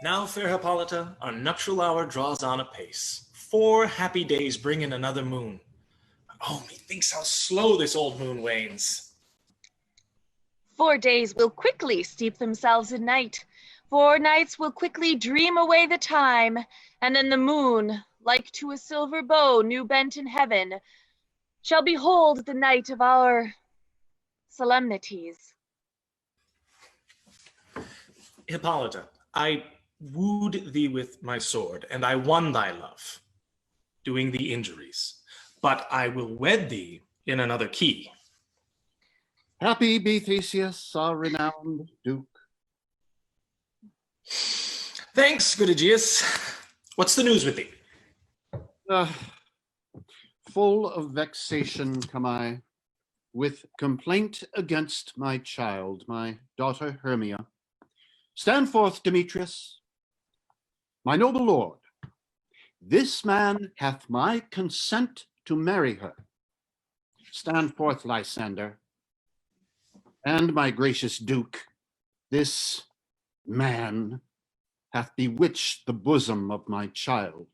Now, fair Hippolyta, our nuptial hour draws on apace. 4 happy days bring in another moon. Oh, methinks how slow this old moon wanes. 4 days will quickly steep themselves in night. 4 nights will quickly dream away the time, and then the moon, like to a silver bow new bent in heaven, shall behold the night of our solemnities. Hippolyta, I wooed thee with my sword, and I won thy love, doing thee injuries. But I will wed thee in another key. Happy be Theseus, our renowned Duke. Thanks, good Aegeus. What's the news with thee? Full of vexation come I, with complaint against my child, my daughter Hermia. Stand forth, Demetrius. My noble lord, this man hath my consent to marry her. Stand forth, Lysander. And my gracious Duke, this man hath bewitched the bosom of my child.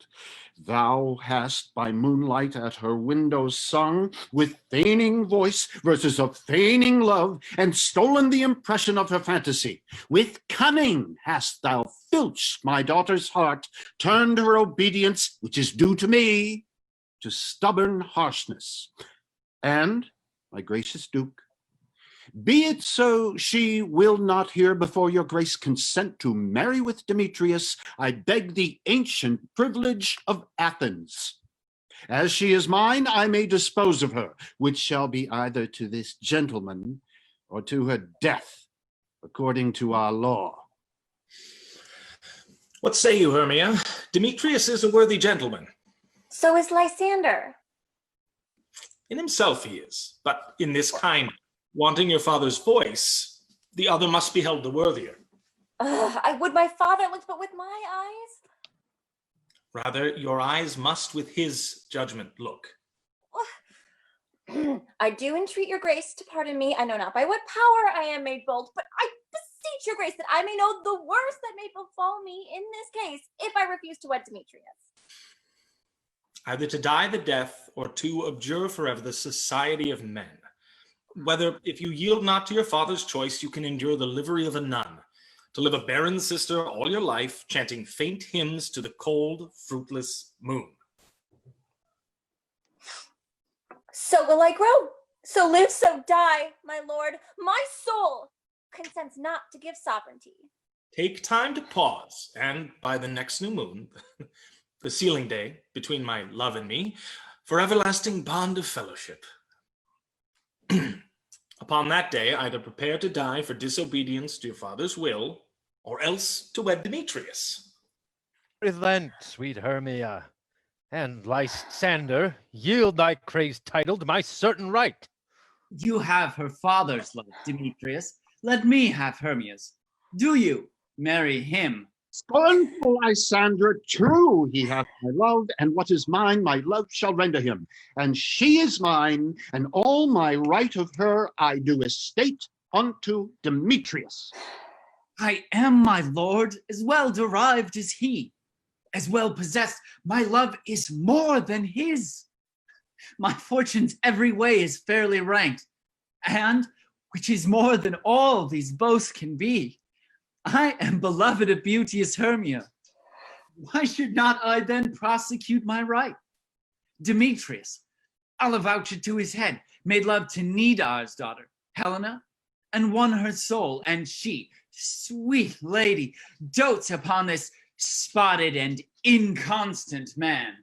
Thou hast by moonlight at her windows sung with feigning voice verses of feigning love, and stolen the impression of her fantasy. With cunning hast thou filched my daughter's heart, turned her obedience, which is due to me, to stubborn harshness. And, my gracious Duke, be it so she will not hear before your grace consent to marry with Demetrius, I beg the ancient privilege of Athens. As she is mine, I may dispose of her, which shall be either to this gentleman or to her death, according to our law. What say you, Hermia? Demetrius is a worthy gentleman. So is Lysander. In himself he is, but in this kind, wanting your father's voice, the other must be held the worthier. I would my father looked but with my eyes. Rather, your eyes must with his judgment look. I do entreat your grace to pardon me. I know not by what power I am made bold, but I beseech your grace that I may know the worst that may befall me in this case if I refuse to wed Demetrius. Either to die the death or to abjure forever the society of men. Whether, if you yield not to your father's choice, you can endure the livery of a nun, to live a barren sister all your life, chanting faint hymns to the cold, fruitless moon. So will I grow, so live, so die, my lord. My soul consents not to give sovereignty. Take time to pause, and by the next new moon, the sealing day between my love and me, for everlasting bond of fellowship. Upon that day, either prepare to die for disobedience to your father's will, or else to wed Demetrius. Relent, sweet Hermia, and Lysander, yield thy crazed title to my certain right. You have her father's love, Demetrius. Let me have Hermia's. Do you marry him? Scornful Lysander, true he hath my love, and what is mine my love shall render him. And she is mine, and all my right of her I do estate unto Demetrius. I am, my lord, as well derived as he, as well possessed. My love is more than his. My fortunes every way is fairly ranked, and, which is more than all these boasts can be, I am beloved of beauteous Hermia. Why should not I then prosecute my right? Demetrius, I'll avouch it to his head, made love to Nidar's daughter, Helena, and won her soul, and she, sweet lady, dotes upon this spotted and inconstant man.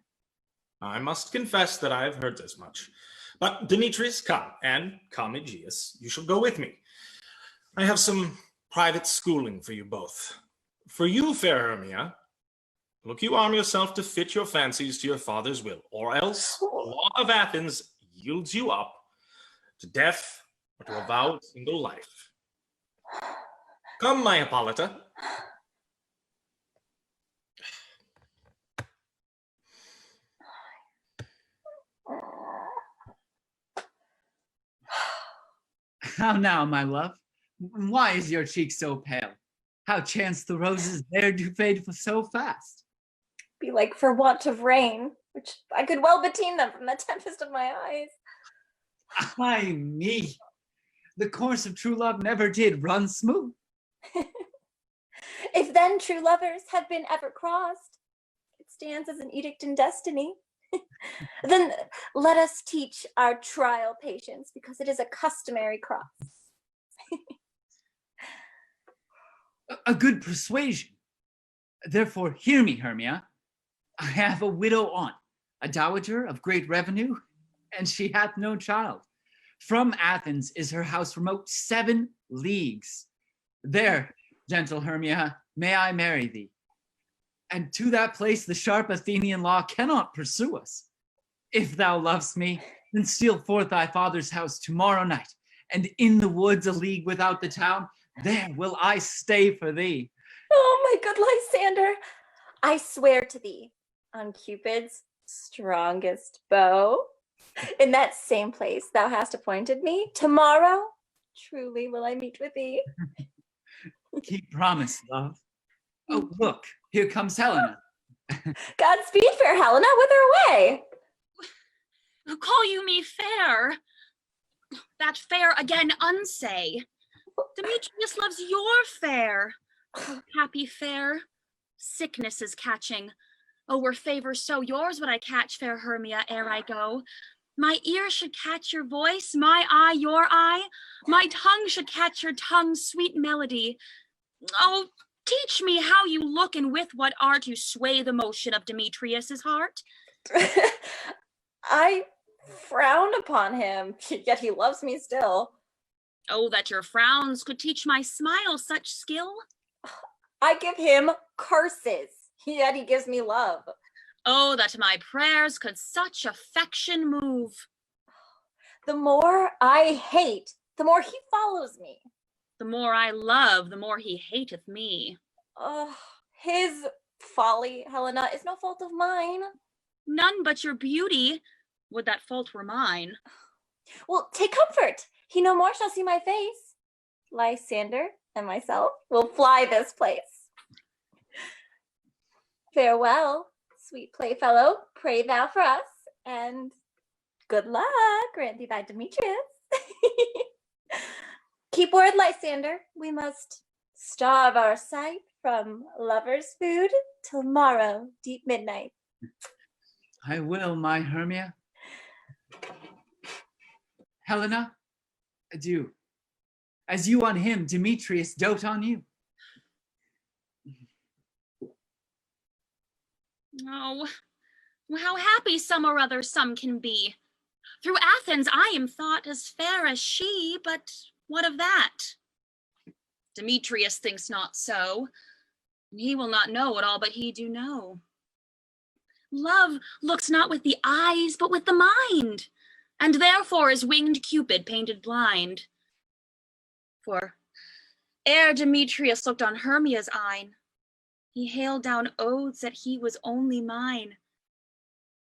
I must confess that I have heard as much. But Demetrius, come, and come, Aegeus, you shall go with me. I have some private schooling for you both. For you, fair Hermia, look you arm yourself to fit your fancies to your father's will, or else the law of Athens yields you up to death or to a vowed single life. Come, my Hippolyta. How now, my love? Why is your cheek so pale? how chance the roses there do fade so fast. Be like for want of rain, which I could well beteen them from the tempest of my eyes. Ay me, the course of true love never did run smooth. If then true lovers have been ever crossed, it stands as an edict in destiny. Then let us teach our trial patience, because it is a customary cross. A good persuasion. Therefore, hear me, Hermia. I have a widow aunt, a dowager of great revenue, and she hath no child. From Athens is her house remote 7 leagues. There, gentle Hermia, may I marry thee. And to that place the sharp Athenian law cannot pursue us. If thou lovest me, then steal forth thy father's house tomorrow night, and in the woods a league without the town, there will I stay for thee. Oh, my good Lysander, I swear to thee, on Cupid's strongest bow, in that same place thou hast appointed me, tomorrow truly will I meet with thee. Keep promise, love. Oh, look, here comes Helena. Godspeed, fair Helena, whither away? Call you me fair? That fair again unsay. Demetrius loves your fair. Happy fair. Sickness is catching. Oh, were favor so yours would I catch, fair Hermia, ere I go. My ear should catch your voice, my eye your eye. My tongue should catch your tongue's sweet melody. Oh, teach me how you look and with what art you sway the motion of Demetrius's heart. I frown upon him, yet he loves me still. Oh, that your frowns could teach my smile such skill. I give him curses, yet he gives me love. Oh, that my prayers could such affection move. The more I hate, the more he follows me. The more I love, the more he hateth me. Oh, his folly, Helena, is no fault of mine. None but your beauty. Would that fault were mine. Well, take comfort. He no more shall see my face. Lysander and myself will fly this place. Farewell, sweet playfellow. Pray thou for us, and good luck, grant thee thy Demetrius. Keep word, Lysander. We must starve our sight from lover's food till morrow, deep midnight. I will, my Hermia. Helena, adieu. As you on him, Demetrius dote on you. Oh, how happy some or other some can be. Through Athens I am thought as fair as she, but what of that? Demetrius thinks not so, and he will not know at all but he do know. Love looks not with the eyes, but with the mind, and therefore is winged Cupid painted blind. For ere Demetrius looked on Hermia's eyne, he hailed down oaths that he was only mine.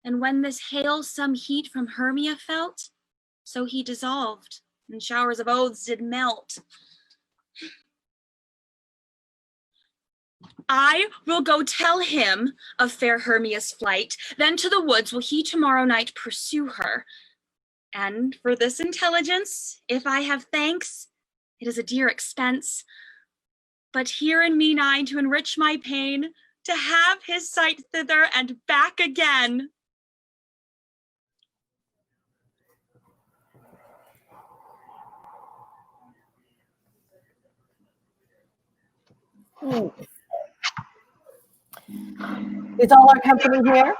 And when this hail some heat from Hermia felt, so he dissolved, and showers of oaths did melt. I will go tell him of fair Hermia's flight, then to the woods will he tomorrow night pursue her. And for this intelligence, if I have thanks, it is a dear expense. But here in me nigh to enrich my pain, to have his sight thither and back again. Is all our company here?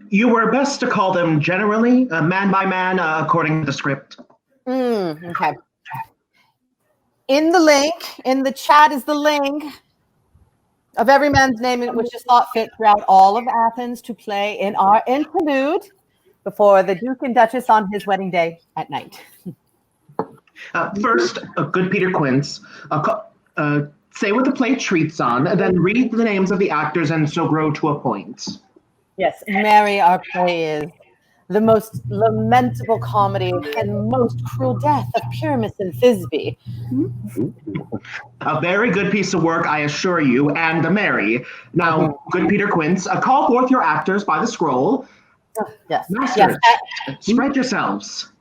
You were best to call them generally, man by man, according to the script. Okay. In the link, in the chat is the link of every man's name which is thought fit throughout all of Athens to play in our interlude before the Duke and Duchess on his wedding day at night. First, good Peter Quince, say what the play treats on, then read the names of the actors and so grow to a point. Yes, Mary, our play is the most lamentable comedy and most cruel death of Pyramus and Thisbe. A very good piece of work, I assure you, and merry. Now, good Peter Quince, call forth your actors by the scroll. Yes. Masters, spread yourselves.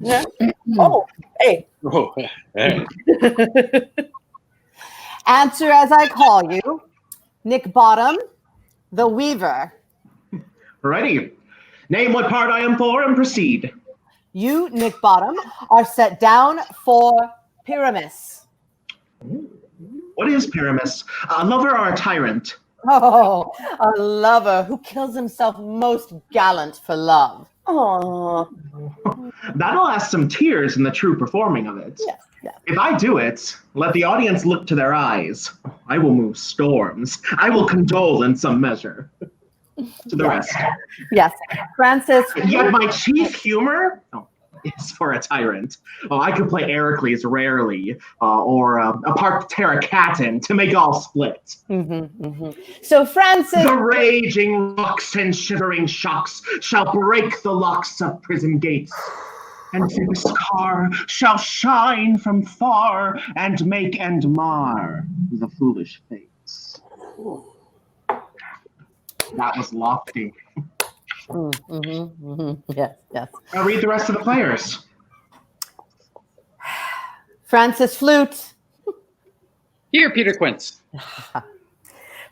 Yeah. Oh, hey. Oh, hey. Answer as I call you. Nick Bottom, the Weaver. Ready. Name what part I am for and proceed. You, Nick Bottom, are set down for Pyramus. What is Pyramus? A lover or a tyrant? Oh, a lover who kills himself most gallant for love. Oh. That'll ask some tears in the true performing of it. Yes, yes. If I do it, let the audience look to their eyes. I will move storms. I will condole in some measure. To the rest. Yes. Francis. Yet my chief humor is for a tyrant. Oh, I could play Ericles rarely, or a part Terracatin to make all split. So Francis. The raging rocks and shivering shocks shall break the locks of prison gates. And this car shall shine from far and make and mar the foolish fates. That was lofty. Yes, yes. I'll read the rest of the players. Francis Flute. Here, Peter Quince.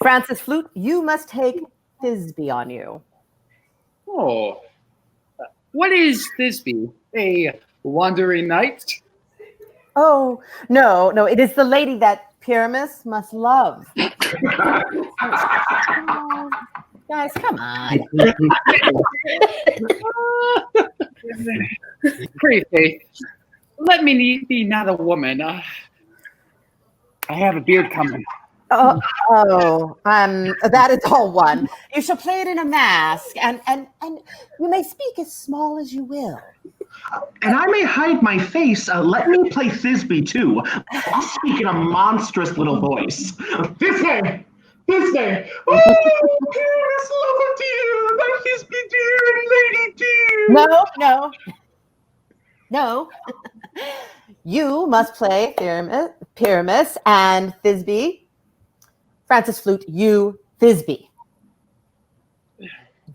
Francis Flute, you must take Thisbe on you. Oh, what is Thisbe? A wandering knight? Oh, no, it is the lady that Pyramus must love. Guys, come on. Pray, Faith, let me be not a woman. I have a beard coming. That is all one. You shall play it in a mask, and you may speak as small as you will. And I may hide my face. Let me play Thisbe too. I'll speak in a monstrous little voice. Thisbe! Thisbe! Oh, Pyramus, lover dear, my Thisbe dear, lady dear. No. You must play Pyramus and Thisbe. Francis Flute, you, Thisbe.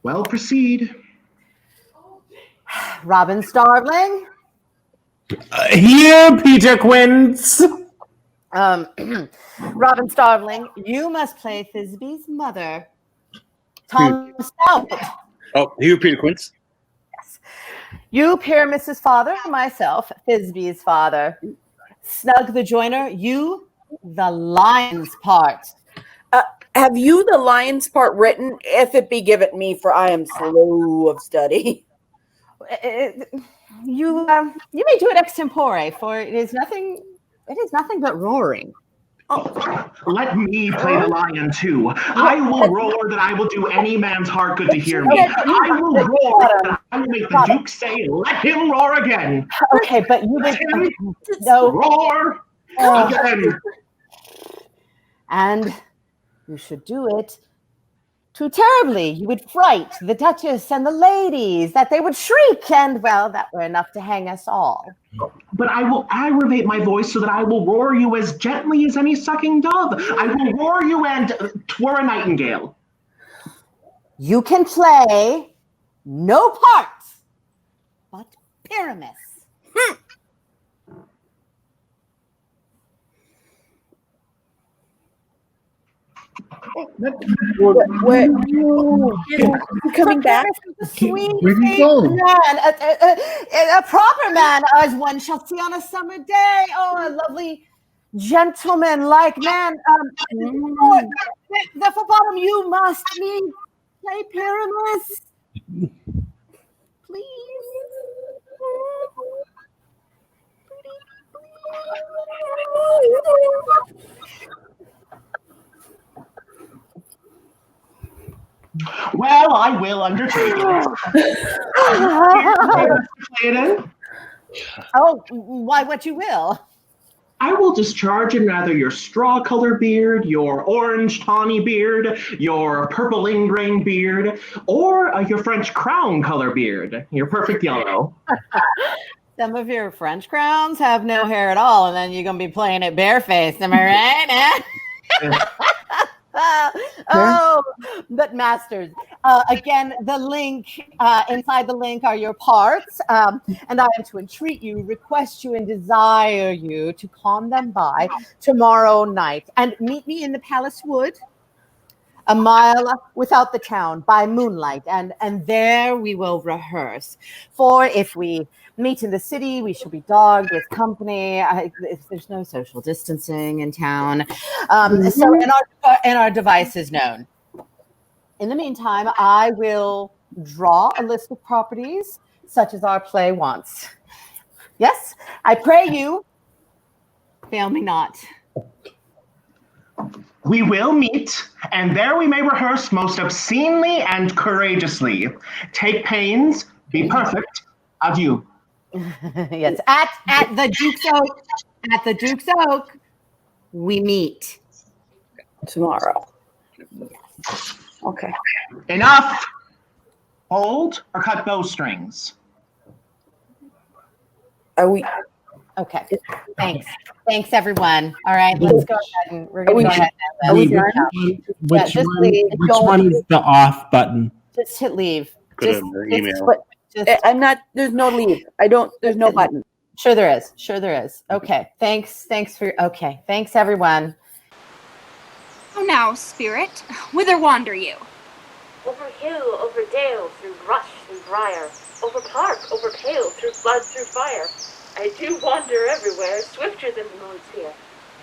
Well, proceed. Robin Starveling. Here, Peter Quince. Robin Starveling, you must play Thisbe's mother. Tom Stout. Oh, here, Peter Quince. Yes. You, Pyramus's father, myself, Thisbe's father. Snug the Joiner, you, the lion's part. Have you the lion's part written? If it be given me, for I am slow of study. You may do it extempore, for it is nothing but roaring. Oh, let me play the lion too. I will roar that I will do any man's heart good to hear me. I will roar that I will make the Duke say, "Let him roar again." Okay, but you would roar again. And you should do it too terribly. You would fright the Duchess and the ladies, that they would shriek, and well, that were enough to hang us all. But I will aggravate my voice so that I will roar you as gently as any sucking dove. I will roar you and twere a nightingale. You can play no part but Pyramus. Where you coming back? Sweet man, a proper man, as one shall see on a summer day. Oh, a lovely gentleman-like man. The bottom, you must play Pyramus, please. Well, I will undertake it. Oh, why, what you will. I will discharge in either your straw color beard, your orange tawny beard, your purple ingrain beard, or your French crown color beard, your perfect yellow. Some of your French crowns have no hair at all, and then you're going to be playing it barefaced. Am I right? Oh, but masters. Again, the link, inside the link are your parts, and I am to entreat you, request you, and desire you to calm them by tomorrow night. And meet me in the Palace Wood, a mile without the town, by moonlight, and there we will rehearse. For if we meet in the city, we shall be dogged with company. There's no social distancing in town. So, and our device is known. In the meantime, I will draw a list of properties such as our play wants. Yes, I pray you, fail me not. We will meet, and there we may rehearse most obscenely and courageously. Take pains, be perfect. Adieu. Yes, at the Duke's Oak. At the Duke's Oak, we meet tomorrow. Okay. Enough. Hold or cut bowstrings. Are we? Okay. Thanks, everyone. All right, let's go ahead and we're going to go ahead. Which one is the off button? Just hit leave. Put it in your email. I'm not. There's no leave. There's no button. Sure there is. Okay. Thanks, everyone. Oh, now, spirit, whither wander you? Over hill, over dale, through brush and briar, over park, over pale, through flood, through fire. I do wander everywhere, swifter than the moon's sphere,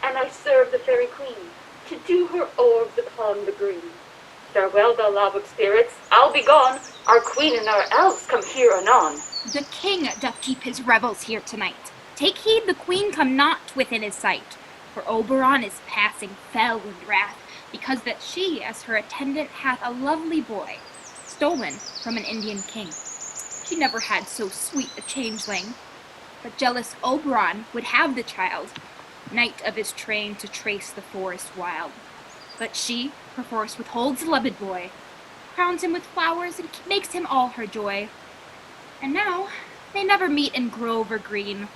and I serve the fairy queen, to do her orbs upon the green. Farewell, thou love spirits, I'll be gone. Our queen and our elves come here anon. The king doth keep his revels here tonight. Take heed the queen come not within his sight, for Oberon is passing fell in wrath, because that she, as her attendant, hath a lovely boy, stolen from an Indian king. She never had so sweet a changeling, but jealous Oberon would have the child, knight of his train to trace the forest wild. But she, perforce, withholds the loved boy, crowns him with flowers, and makes him all her joy. And now they never meet in grove or green,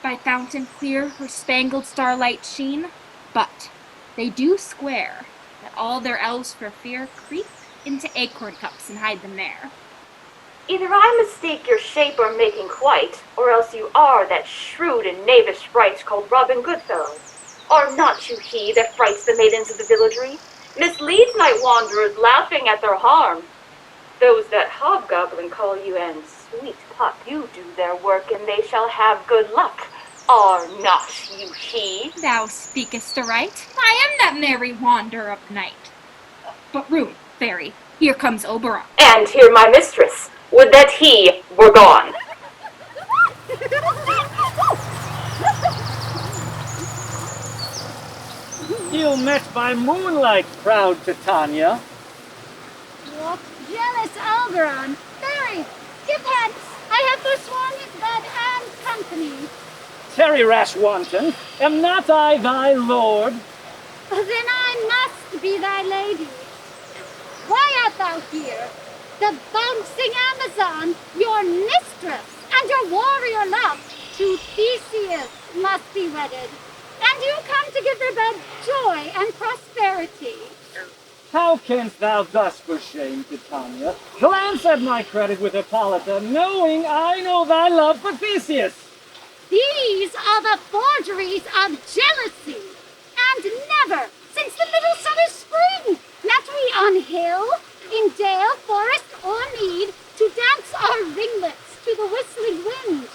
by fountain clear her spangled starlight sheen, but they do swear that all their elves for fear creep into acorn cups and hide them there. Either I mistake your shape or making quite, or else you are that shrewd and knavish sprite called Robin Goodfellow. Are not you he that frights the maidens of the villagery, misleads night wanderers laughing at their harm? Those that hobgoblin call you, and sweet pup, you do their work, and they shall have good luck. Are not you he? Thou speakest aright. I am that merry wanderer of the night. But room, fairy, here comes Oberon. And here my mistress. Would that he were gone. You met by moonlight, proud Titania. What jealous Oberon! Fairy, give hence! I have forsworn his bed and company. Tarry, rash wanton, am not I thy lord? Then I must be thy lady. Why art thou here? The bouncing Amazon, your mistress, and your warrior love, to Theseus must be wedded. And you come to give their bed joy and prosperity. How canst thou thus for shame, Titania, glance at my credit with Hippolyta, knowing I know thy love for Theseus? These are the forgeries of jealousy, and never, since the middle summer spring, met we on hill, in dale, forest, or mead, to dance our ringlets to the whistling wind.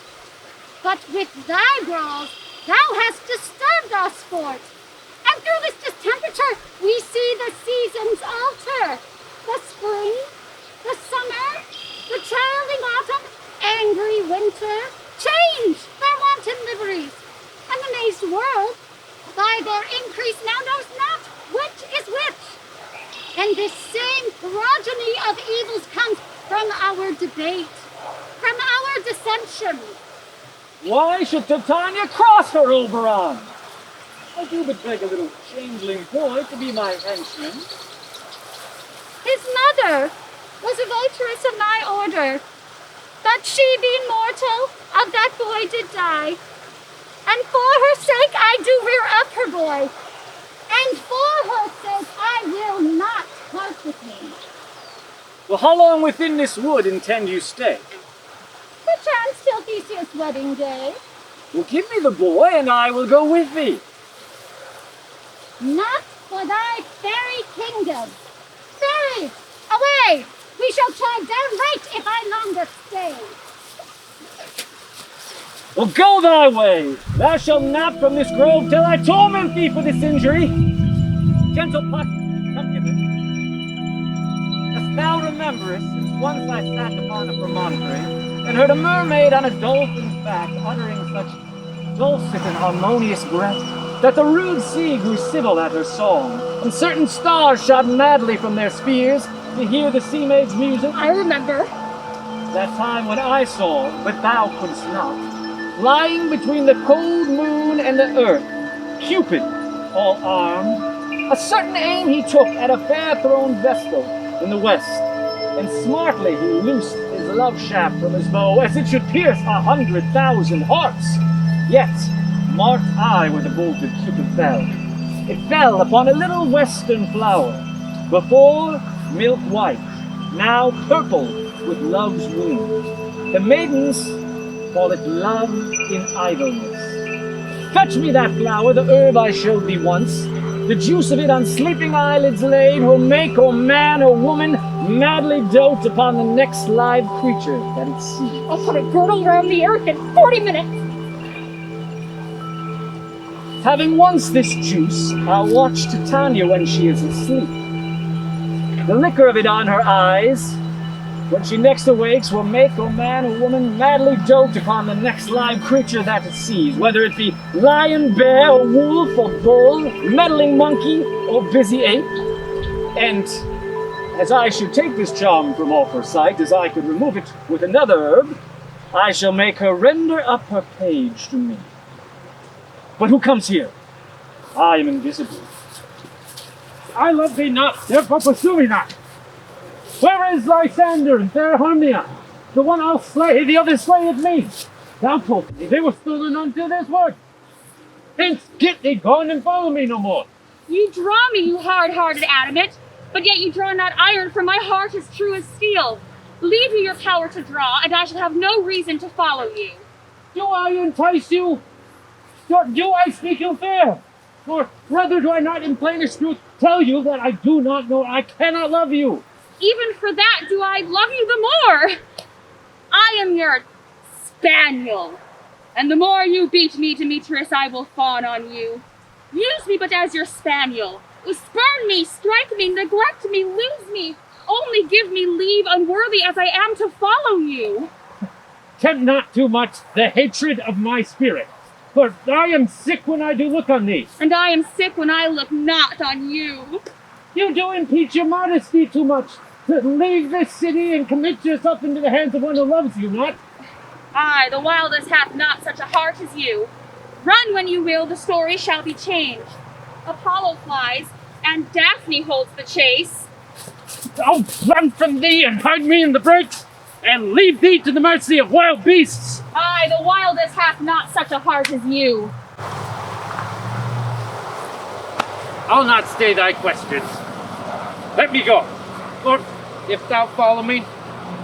But with thy brawls, thou hast disturbed our sport, and through this distemperature we see the seasons alter. The spring, the summer, the trailing autumn, angry winter, change their wanton liveries, and the mazed world, by their increase now knows not which is which. And this same progeny of evils comes from our debate, from our dissension. Why should Titania cross her Oberon? I do but beg a little changeling boy to be my henchman. His mother was a votaress of my order, but she being mortal, of that boy did die. And for her sake I do rear up her boy, and for her sake I will not part with him. Well, how long within this wood intend you stay? Perchance till Theseus' wedding day. Well, give me the boy, and I will go with thee. Not for thy fairy kingdom. Fairies, away! We shall try downright if I longer stay. Well, go thy way. Thou shalt nap from this grove till I torment thee for this injury. Gentle Puck, come hither. As thou rememberest, since once I sat upon a promontory, and heard a mermaid on a dolphin's back uttering such dulcet and harmonious breath, that the rude sea grew civil at her song, and certain stars shot madly from their spheres to hear the sea maid's music. I remember. That time when I saw, but thou couldst not, lying between the cold moon and the earth, Cupid, all armed, a certain aim he took at a fair-throned vestal in the west, and smartly he loosed his love shaft from his bow, as it should pierce 100,000 hearts. Yet marked I where the bolted Cupid fell. It fell upon a little western flower, before milk white, now purple with love's wound. The maidens call it love in idleness. Fetch me that flower, the herb I showed thee once. The juice of it on sleeping eyelids laid will make or man or woman madly dote upon the next live creature that it sees. I'll put a girdle around the earth in 40 minutes. Having once this juice, I'll watch Titania when she is asleep. The liquor of it on her eyes, when she next awakes, will make or man or woman madly dote upon the next live creature that it sees, whether it be lion, bear, or wolf, or bull, meddling monkey, or busy ape. And as I should take this charm from off her sight, as I could remove it with another herb, I shall make her render up her page to me. But who comes here? I am invisible. I love thee not, therefore pursue me not. Where is Lysander and fair Hermia? The one I'll slay, the other slayeth me. Thou told me they were stolen unto this wood. Hence, get thee gone and follow me no more. You draw me, you hard-hearted adamant, but yet you draw not iron, for my heart is true as steel. Leave me your power to draw, and I shall have no reason to follow you. Do I entice you? Do I speak ill fair? Or rather do I not in plainest truth tell you that I do not know, I cannot love you? Even for that do I love you the more. I am your spaniel, and the more you beat me, Demetrius, I will fawn on you. Use me but as your spaniel. Spurn me, strike me, neglect me, lose me. Only give me leave, unworthy as I am, to follow you. Tempt not too much the hatred of my spirit, for I am sick when I do look on thee. And I am sick when I look not on you. You do impeach your modesty too much, to leave this city and commit yourself into the hands of one who loves you not. Aye, the wildest hath not such a heart as you. Run when you will, the story shall be changed. Apollo flies, and Daphne holds the chase. I'll run from thee and hide me in the brakes, and leave thee to the mercy of wild beasts. Aye, the wildest hath not such a heart as you. I'll not stay thy questions. Let me go. Or, if thou follow me,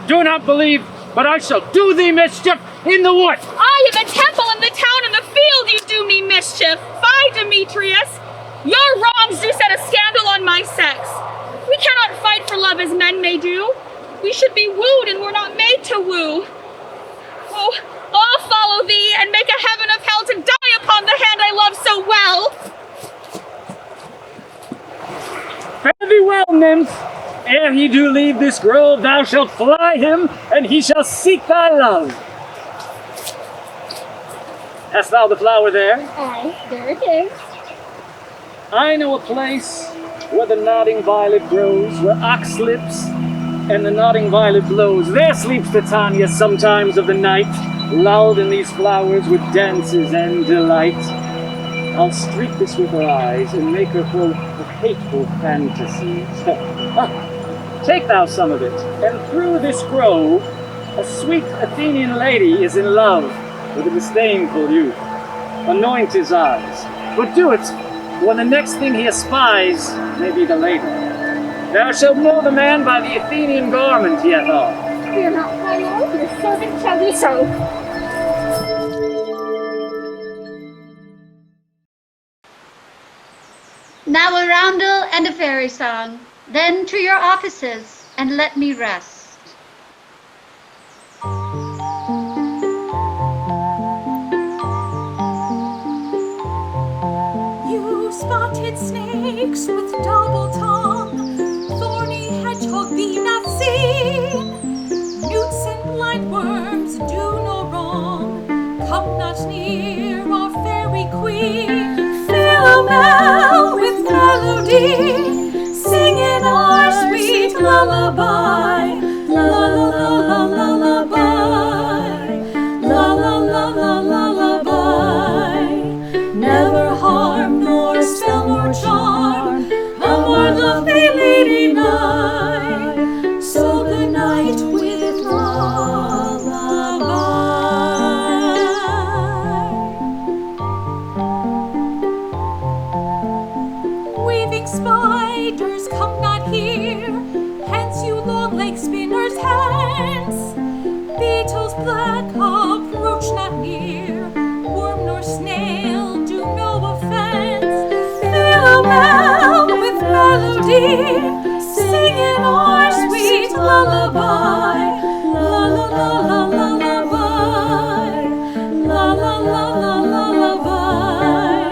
do not believe, but I shall do thee mischief in the wood. I am a temple in the town, in the field you do me mischief. Fie, Demetrius. Your wrongs do set a scandal on my sex. We cannot fight for love as men may do. We should be wooed, and we're not made to woo. Oh, I'll follow thee and make a heaven of hell to die upon the hand I love so well. Fare thee well, nymphs. Ere he do leave this grove, thou shalt fly him, and he shall seek thy love. Hast thou the flower there? Aye, there it is. I know a place where the nodding violet grows, where ox slips and the nodding violet blows. There sleeps Titania sometimes of the night, lulled in these flowers with dances and delight. I'll streak this with her eyes and make her full of hateful fantasies. Take thou some of it, and through this grove, a sweet Athenian lady is in love with a disdainful youth. Anoint his eyes, but do it when the next thing he espies may be the lady. Thou shalt know the man by the Athenian garment he hath on. Fear not, my lord, your servant shall do so. Now a roundel and a fairy song. Then to your offices, and let me rest. You spotted snakes with double tongue, thorny hedgehog be not seen. Newts and blind worms do no wrong, come not near our fairy queen. Philomel with melody, singing our sweet lullaby. La la la la lullaby, la la la la lullaby. Never harm nor spell nor charm, come our lovely lady nigh. So good night with lullaby. Weaving spiders come not here, hence you long leg spinners hence. Beetles black approach not near, worm nor snail do no offense. Philomel with melody, singing our sweet lullaby. La la la la lullaby, la la la la lullaby.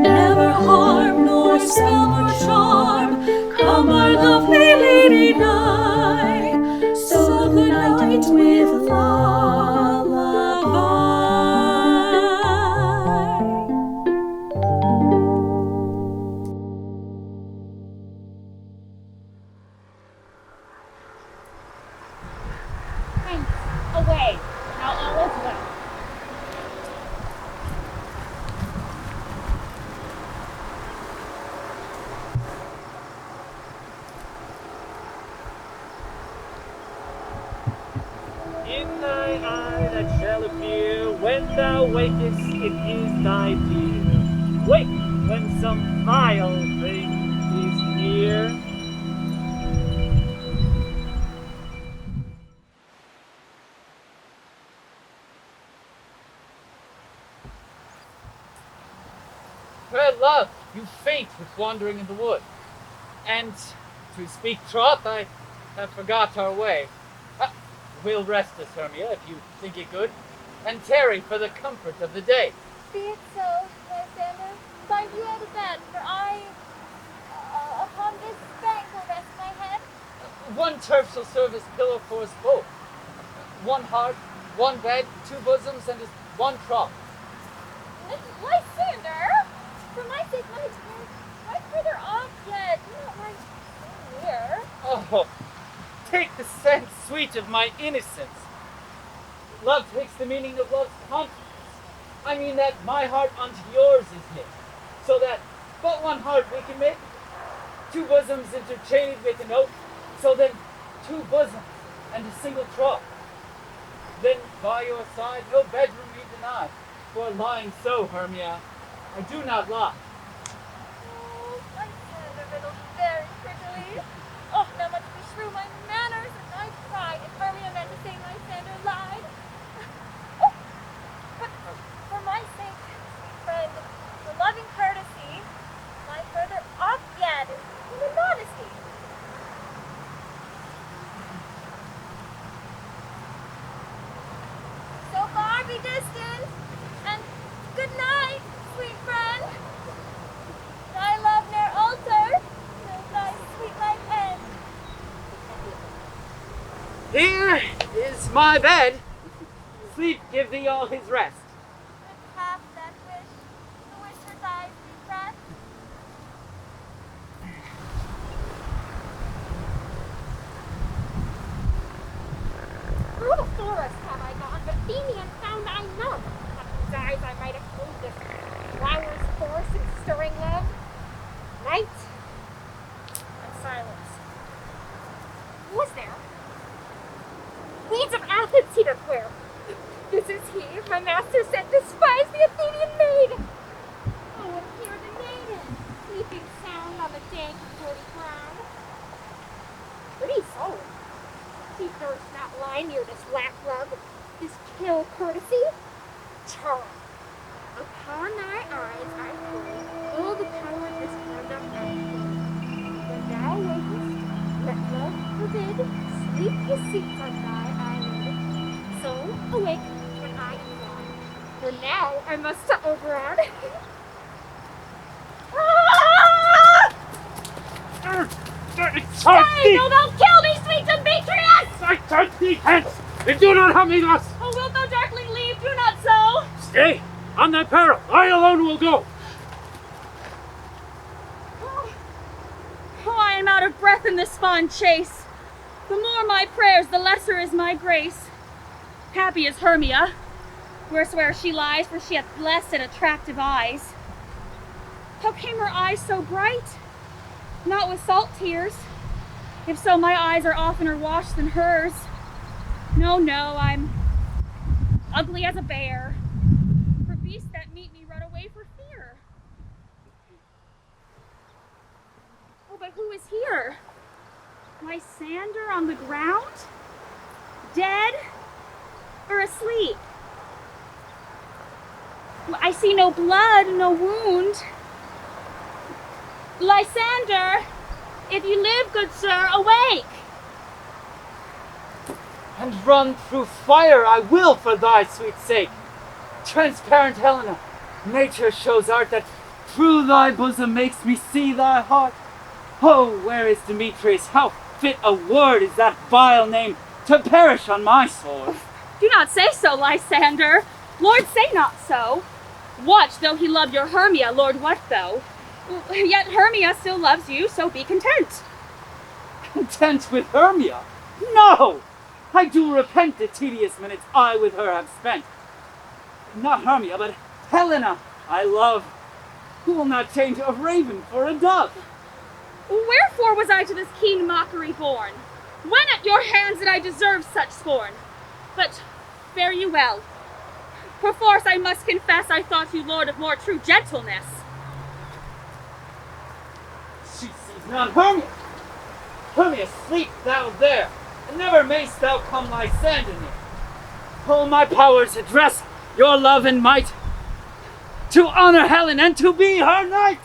Never harm nor spell nor charm, come our lovely lady nigh. So good night with lullaby. Thanks. Away. Now all is well. In thy eye that shall appear, when thou wakest, it is thy dear. Wake when some vile thing is near. Fair love, you faint with wandering in the wood. And, to speak troth, I have forgot our way. We'll rest us, Hermia, if you think it good, and tarry for the comfort of the day. Be it so, Lysander. Find you out of bed, for I, upon this bank will rest my head. One turf shall serve as pillow for us both. One heart, one bed, two bosoms, and as one trough. Lysander! For my sake, my dear, right further off yet. Do not lie so near. Oh, take the sense, sweet, of my innocence. Love takes the meaning of love's confidence. I mean that my heart unto yours is knit, so that but one heart we can make, two bosoms interchained with an oath, so then two bosoms and a single trough. Then by your side no bedroom we deny, for lying so, Hermia, I do not lie. Oh, Lysander riddled very prettily. Oh, now much beshrew my manners and my pride if Hermia meant to say Lysander lied. Oh, but for my sake, sweet friend, for loving courtesy, lie further off yet in the modesty. So far be distant, and good night, sweet friend. Thy love ne'er alter, till thy sweet life end. Here is my bed. Sleep give thee all his rest. And half that wish, the wish her thighs be pressed. Through the forest have I gone, but Athenian Cupid's eyes I might have moved this flower's force and stirring love. Night and silence. Who was there? Weeds of Athens he doth wear. This is he, my master said, despise the Athenian maid. Oh, and hear the maiden, sleeping sound on the dank and dirty ground. Pretty soul. He durst not lie near this lack love, this kill courtesy. Charm. Upon thy eyes I pray, all the power of this conduct I pray. When thou wakest, let love forbid, sleep his seats on thy eyelid. So awake when I am gone, for now I must to Oberon. Stay, no, thou kill me, sweet Demetrius! I turn thee hence, and do not harm me thus! Oh, wilt thou darkling leave? Do not so! Stay, on thy peril, I alone will go! Oh, I am out of breath in this fond chase. The more my prayers, the lesser is my grace. Happy is Hermia, wheresoe'er she lies, for she hath blessed and attractive eyes. How came her eyes so bright? Not with salt tears. If so, my eyes are oftener washed than hers. No, I'm ugly as a bear. For beasts that meet me run away for fear. Oh, but who is here? Lysander on the ground? Dead? Or asleep? I see no blood, no wound. Lysander, if you live, good sir, awake! And run through fire I will for thy sweet sake. Transparent Helena, nature shows art that through thy bosom makes me see thy heart. Oh, where is Demetrius? How fit a word is that vile name to perish on my sword. Do not say so, Lysander. Lord, say not so. What, though he love your Hermia, Lord, what though? Yet Hermia still loves you, so be content. Content with Hermia? No! I do repent the tedious minutes I with her have spent. Not Hermia, but Helena I love, who will not change a raven for a dove. Wherefore was I to this keen mockery born? When at your hands did I deserve such scorn? But fare you well. Perforce I must confess I thought you lord of more true gentleness. She sees not Hermia. Hermia, sleep thou there, and never mayst thou come Lysander near. All my powers address your love and might, to honor Helen and to be her knight.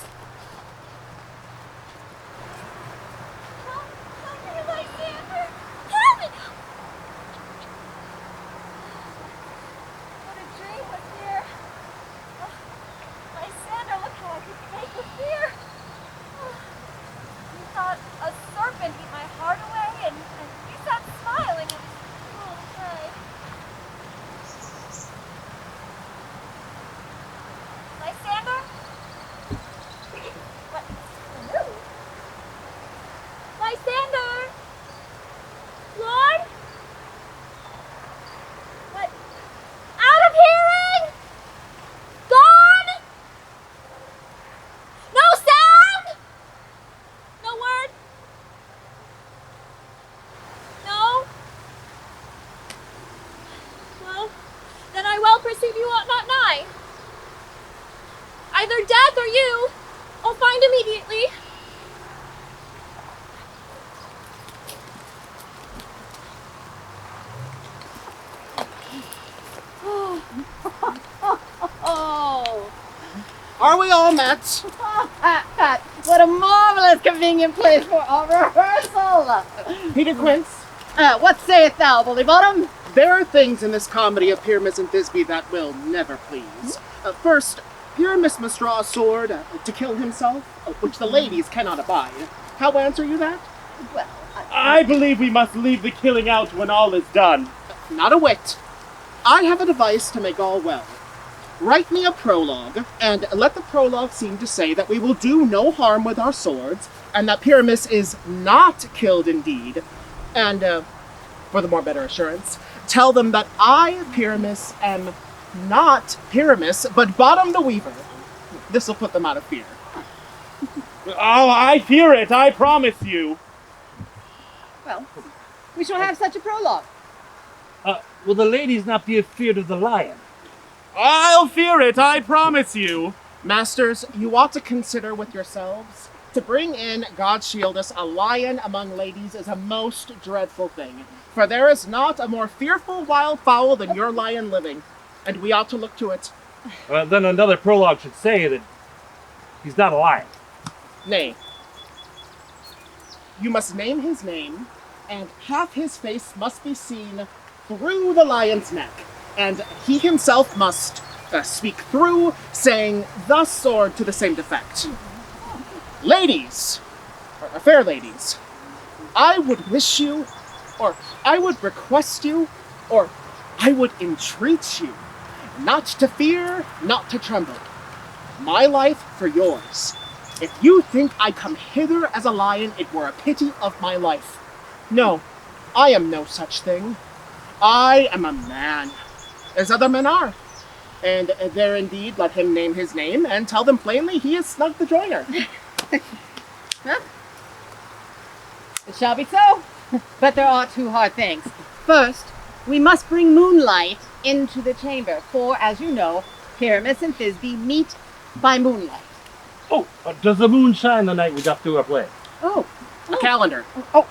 Are we all met? What a marvelous convenient place for our rehearsal! Peter Quince? What sayest thou, Bully Bottom? There are things in this comedy of Pyramus and Thisbe that will never please. First, Pyramus must draw a sword to kill himself, which the ladies cannot abide. How answer you that? Well, I believe we must leave the killing out when all is done. Not a whit. I have a device to make all well. Write me a prologue, and let the prologue seem to say that we will do no harm with our swords, and that Pyramus is not killed indeed. And, for the more better assurance, tell them that I, Pyramus, am not Pyramus, but Bottom the Weaver. This will put them out of fear. Oh, I fear it, I promise you. Well, we shall have such a prologue. Will the ladies not be afeard of the lion? I'll fear it, I promise you. Masters, you ought to consider with yourselves. To bring in, God shield us, a lion among ladies is a most dreadful thing. For there is not a more fearful wild fowl than your lion living, and we ought to look to it. Then another prologue should say that he's not a lion. Nay. You must name his name, and half his face must be seen through the lion's neck, and he himself must speak through, saying thus or to the same effect. Ladies, or fair ladies, I would wish you, or I would request you, or I would entreat you, not to fear, not to tremble. My life for yours. If you think I come hither as a lion, it were a pity of my life. No, I am no such thing. I am a man, as other men are. And there indeed let him name his name, and tell them plainly he is Snug the Joiner. Huh? It shall be so. But there are two hard things. First, we must bring moonlight into the chamber, for, as you know, Pyramus and Thisbe meet by moonlight. Oh, does the moon shine the night we got through our play? Oh. A calendar. A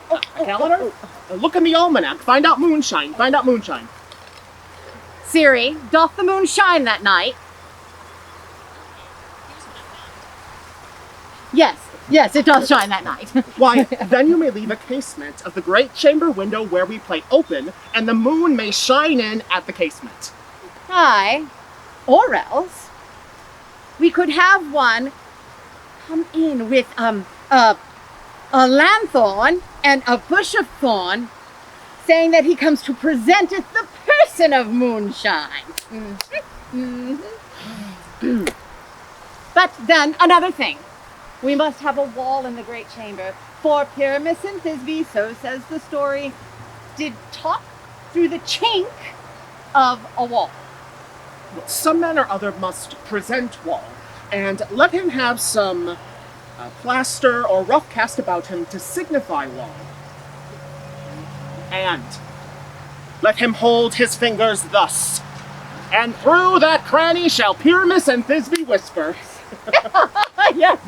calendar? Look in the almanac. Find out moonshine. Find out moonshine. Siri, doth the moon shine that night? Yes, it does shine that night. Why, then you may leave a casement of the great chamber window where we play open, and the moon may shine in at the casement. Aye, or else we could have one come in with a lanthorn and a bush of thorn, saying that he comes to presenteth the person of moonshine. But then another thing. We must have a wall in the great chamber, for Pyramus and Thisbe, so says the story, did talk through the chink of a wall. Some man or other must present wall, and let him have some plaster or rough cast about him to signify wall. And let him hold his fingers thus, and through that cranny shall Pyramus and Thisbe whisper. Yes.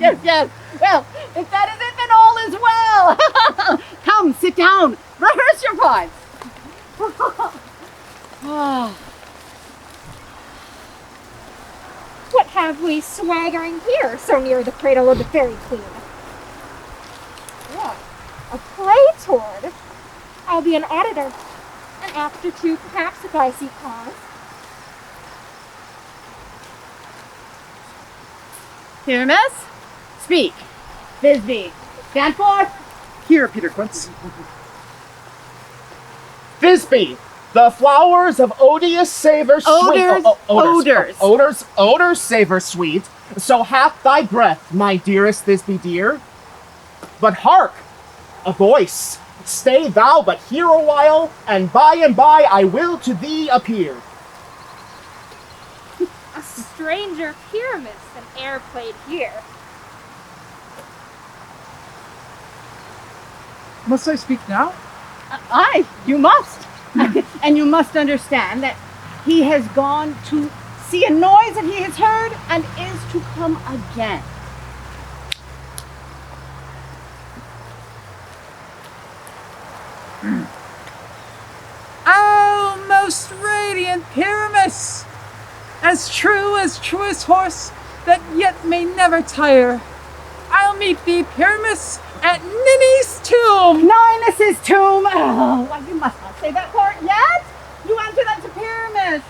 Well, if that is it, then all is well. Come, sit down. Rehearse your parts. What have we swaggering here, so near the cradle of the fairy queen? What? A play toward? I'll be an auditor. An act or two, perhaps, if I see cause. Pyramus, speak. Thisbe, stand forth. Here, Peter Quince. Thisbe, the flowers of odious savor sweet. Odors savor sweet. So hath thy breath, my dearest Thisbe dear. But hark, a voice. Stay thou but here a while, and by I will to thee appear. A stranger Pyramus than e'er played here. Must I speak now? Aye, you must. And you must understand that he has gone to see a noise that he has heard and is to come again. Oh, most radiant Pyramus! As truest horse that yet may never tire. I'll meet thee, Pyramus, at Ninny's tomb! Ninus's tomb! Oh, well, you must not say that part yet! You answer that to Pyramus!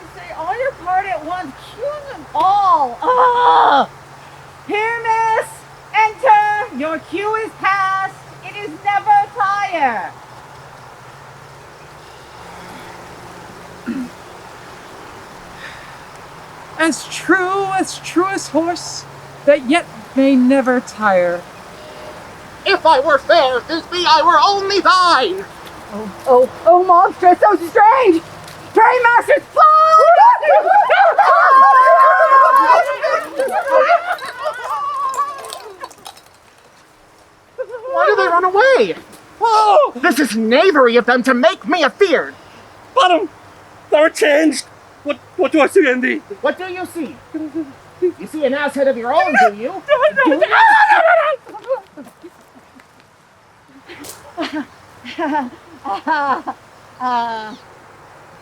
You say all your part at once, cue them all! Oh! Pyramus, enter! Your cue is past! It is never tire! As truest horse that yet may never tire. If I were fair, Thisbe, I were only thine! Oh, monstrous, so strange! Pray, masters, fly! knavery of them to make me afeard. Bottom, thou art changed. What do I see in thee? What do you see? You see an ass head of your own, do you?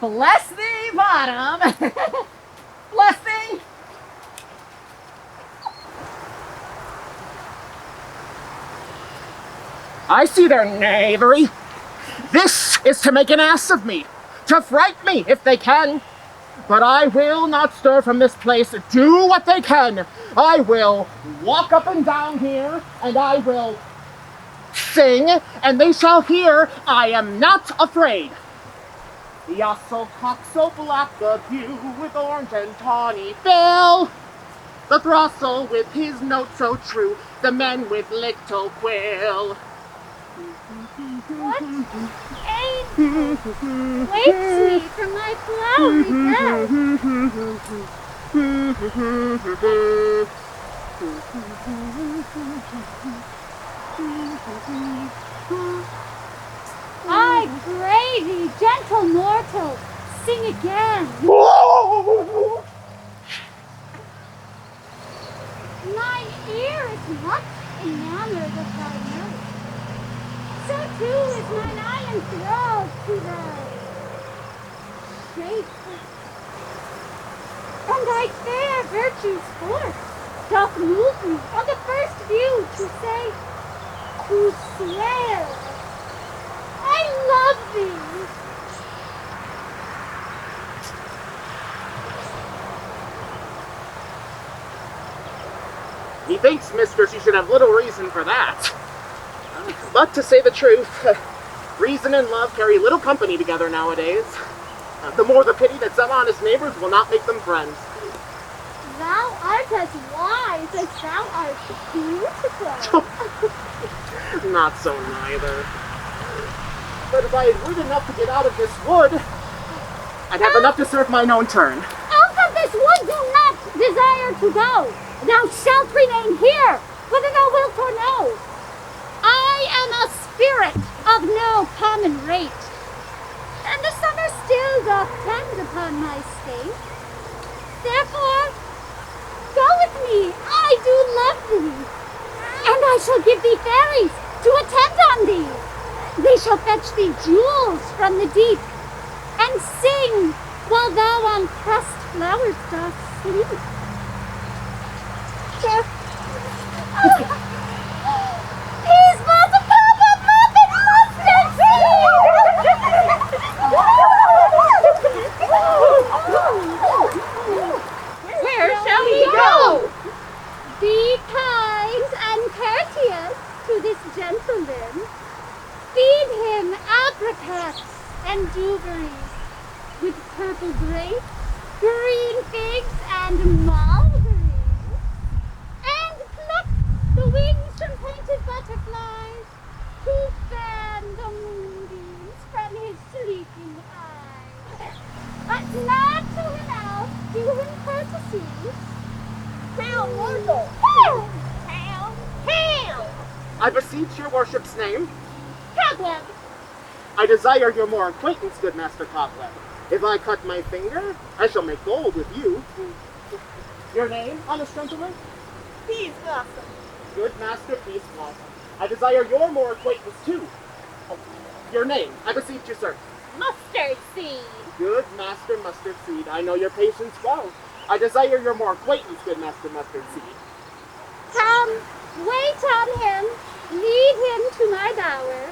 Bless thee, Bottom. Bless thee. I see their knavery. This is to make an ass of me, to fright me if they can. But I will not stir from this place, do what they can. I will walk up and down here, and I will sing, and they shall hear I am not afraid. The osso cock so black, the hue with orange and tawny bill. The throstle with his note so true, the men with little quill. What angel waits me from my flowery bed? I pray thee, gentle mortal, sing again. Mine ear is much enamored of thy note. So too is mine eye enthralled to thy shape. And thy fair virtue's force doth move me on the first view to say, to swear, I love thee. Methinks, mistress, you should have little reason for that. But to say the truth, reason and love carry little company together nowadays. The more the pity that some honest neighbors will not make them friends. Thou art as wise as thou art beautiful. Not so neither. But if I had wit enough to get out of this wood, I'd have enough to serve mine own turn. Out of this wood do not desire to go. Thou shalt remain here, whether thou wilt or no. I am a spirit of no common rate, and the summer still doth tend upon my state. Therefore, go with me, I do love thee, and I shall give thee fairies to attend on thee. They shall fetch thee jewels from the deep, and sing while thou on pressed flowers dost sleep. He's about to pop a muffin mustard seed! Where shall we go? Be kind and courteous to this gentleman. Feed him apricots and dewberries with purple grapes, green figs, and mulberries. And pluck the wings from painted butterflies to fan the moonbeams from his sleeping eyes. But not to him else, do him courtesy. Hail, mortal! Hail! Hail! Hail! I beseech your worship's name. Cobweb! I desire your more acquaintance, good Master Cobweb. If I cut my finger, I shall make gold with you. Your name, honest gentleman? Peas Blossom. Good Master Peace Blossom. I desire your more acquaintance too. Oh, your name, I beseech you, sir. Mustard Seed. Good Master Mustard Seed. I know your patience well. I desire your more acquaintance, good Master Mustard Seed. Come, wait on him. Lead him to my bower.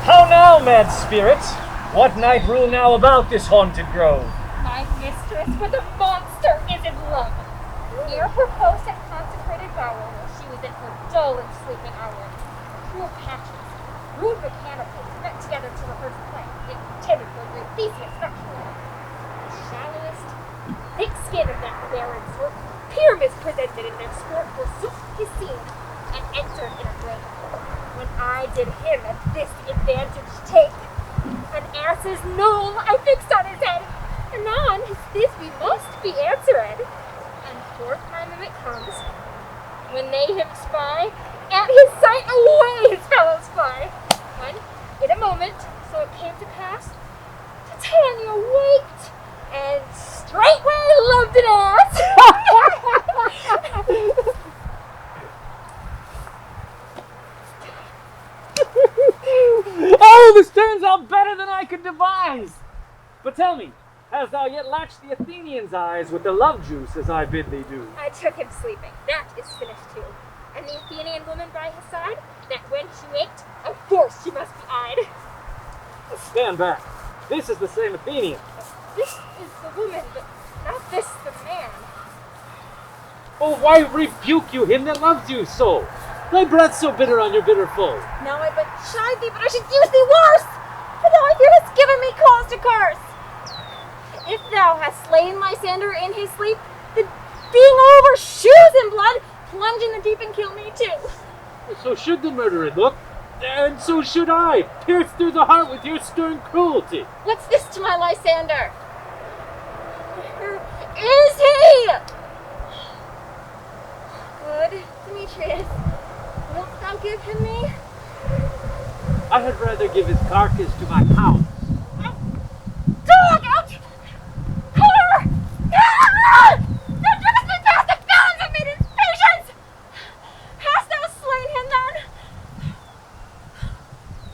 How now, mad spirit? What night rule now about this haunted grove? My mistress with a monster is in love. Here proposed at consecrated bower where she was in her dull and sleeping hour. Cruel passions, rude mechanicals met together to rehearse play, intended for great Theseus nuptial. The shallowest, thick skin of that barren sort, Pyramus presented in their sport forsook his scene, and entered in a grave. When I did him at this advantage take, an ass's knoll I fixed on his head. Anon his Thisbe must be answered. And forth my mimic comes. When they him spy, at his sight away his fellows fly. When, in a moment, so it came to pass, Titania waked, and straightway loved an ass. Oh, this turns out better than I could devise! But tell me, hast thou yet latched the Athenian's eyes with the love juice as I bid thee do? I took him sleeping. That is finished too. And the Athenian woman by his side, that when she waked, of course she must be eyed. Stand back. This is the same Athenian. This is the woman, but not this the man. Oh, why rebuke you him that loves you so? Thy breath so bitter on your bitter foe. Now I but chide thee, but I should use thee worse, for thou here hast given me cause to curse. If thou hast slain Lysander in his sleep, then being all over shoes in blood, plunge in the deep and kill me too. So should the murderer look, and so should I, pierced through the heart with your stern cruelty. What's this to my Lysander? Where is he? Good, Demetrius. Wilt thou give him me? I had rather give his carcass to my hound. Dog out! Cur! Ah! Thou drivest me past the bounds of maiden's patience! Hast thou slain him then?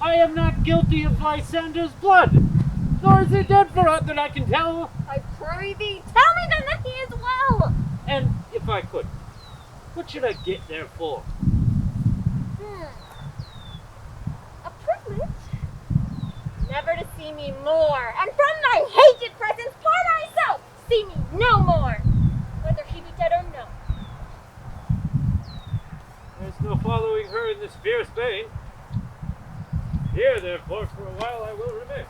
I am not guilty of Lysander's blood, nor is he dead for aught that I can tell. I pray thee, tell me then that he is well! And if I could, what should I get therefore? A privilege? Never to see me more, and from thy hated presence for thyself see me no more, whether he be dead or no. There's no following her in this fierce vein. Here, therefore, for a while I will remain.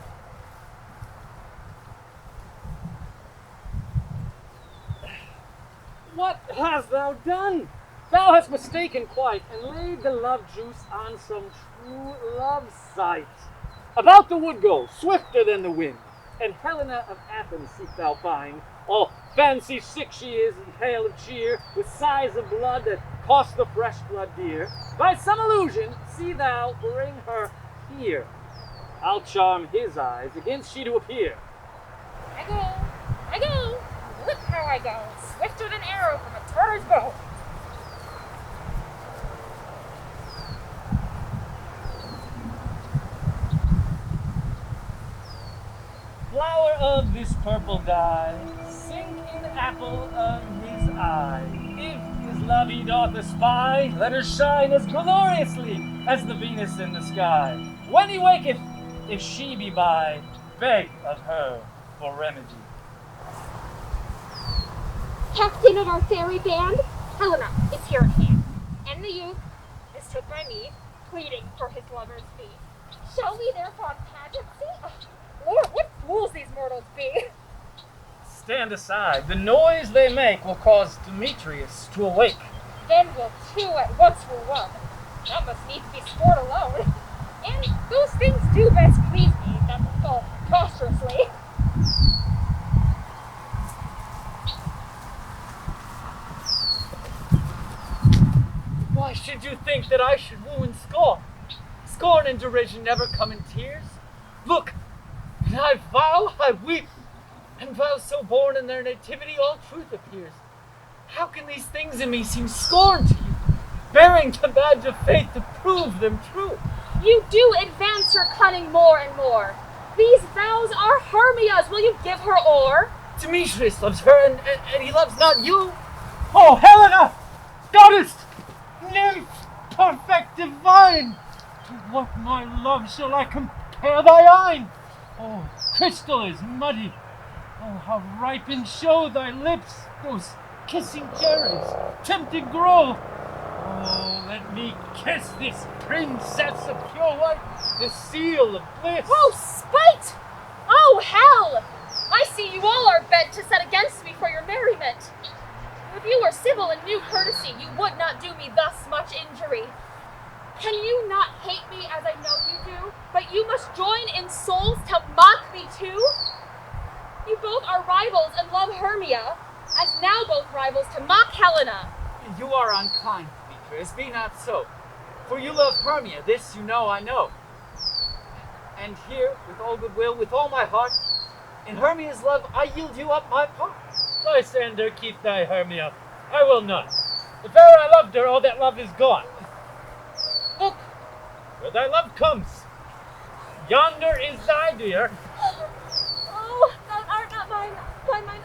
What hast thou done? Thou hast mistaken quite, and laid the love juice on some true love sight. About the wood go, swifter than the wind, and Helena of Athens seek thou find. All fancy sick she is, and pale of cheer, with sighs of blood that cost the fresh blood dear. By some illusion, see thou bring her here. I'll charm his eyes against she to appear. I go, look how I go, swifter than arrow from a Tartar's bow. Flower of this purple dye, sink in the apple of his eye. If his love he doth espy, let her shine as gloriously as the Venus in the sky. When he waketh, if she be by, beg of her for remedy. Captain of our fairy band, Helena is here at hand, and the youth is took by me, pleading for his lover's fee. Shall we therefore pageancy? Lord, what fools these mortals be! Stand aside. The noise they make will cause Demetrius to awake. Then will two at once were one. That must needs be sport alone. And those things do best please me that fall preposterously. Why should you think that I should woo and scorn? Scorn and derision never come in tears. Look, when I vow, I weep, and vows so born in their nativity all truth appears. How can these things in me seem scorn to you, bearing the badge of faith to prove them true? You do advance her cunning more and more. These vows are Hermia's. Will you give her o'er? Demetrius loves her, and he loves not you. Oh, Helena, goddess, nymph, perfect divine, to what my love shall I compare thy eyne? Oh, crystal is muddy. Oh, how ripe in show thy lips, those kissing cherries, tempting grow. Oh, let me kiss this princess of pure white, the seal of bliss. Oh, spite! Oh, hell! I see you all are bent to set against me for your merriment. If you were civil and knew courtesy, you would not do me thus much injury. Can you not hate me as I know you do, but you must join in souls to mock me too? You both are rivals and love Hermia, as now both rivals to mock Helena. You are unkind, Demetrius. Be not so. For you love Hermia, this you know I know. And here, with all goodwill, with all my heart, in Hermia's love I yield you up my part. Lysander, keep thy Hermia. I will not. If e'er I loved her, all that love is gone. Look, where thy love comes. Yonder is thy dear. Oh, thou art not mine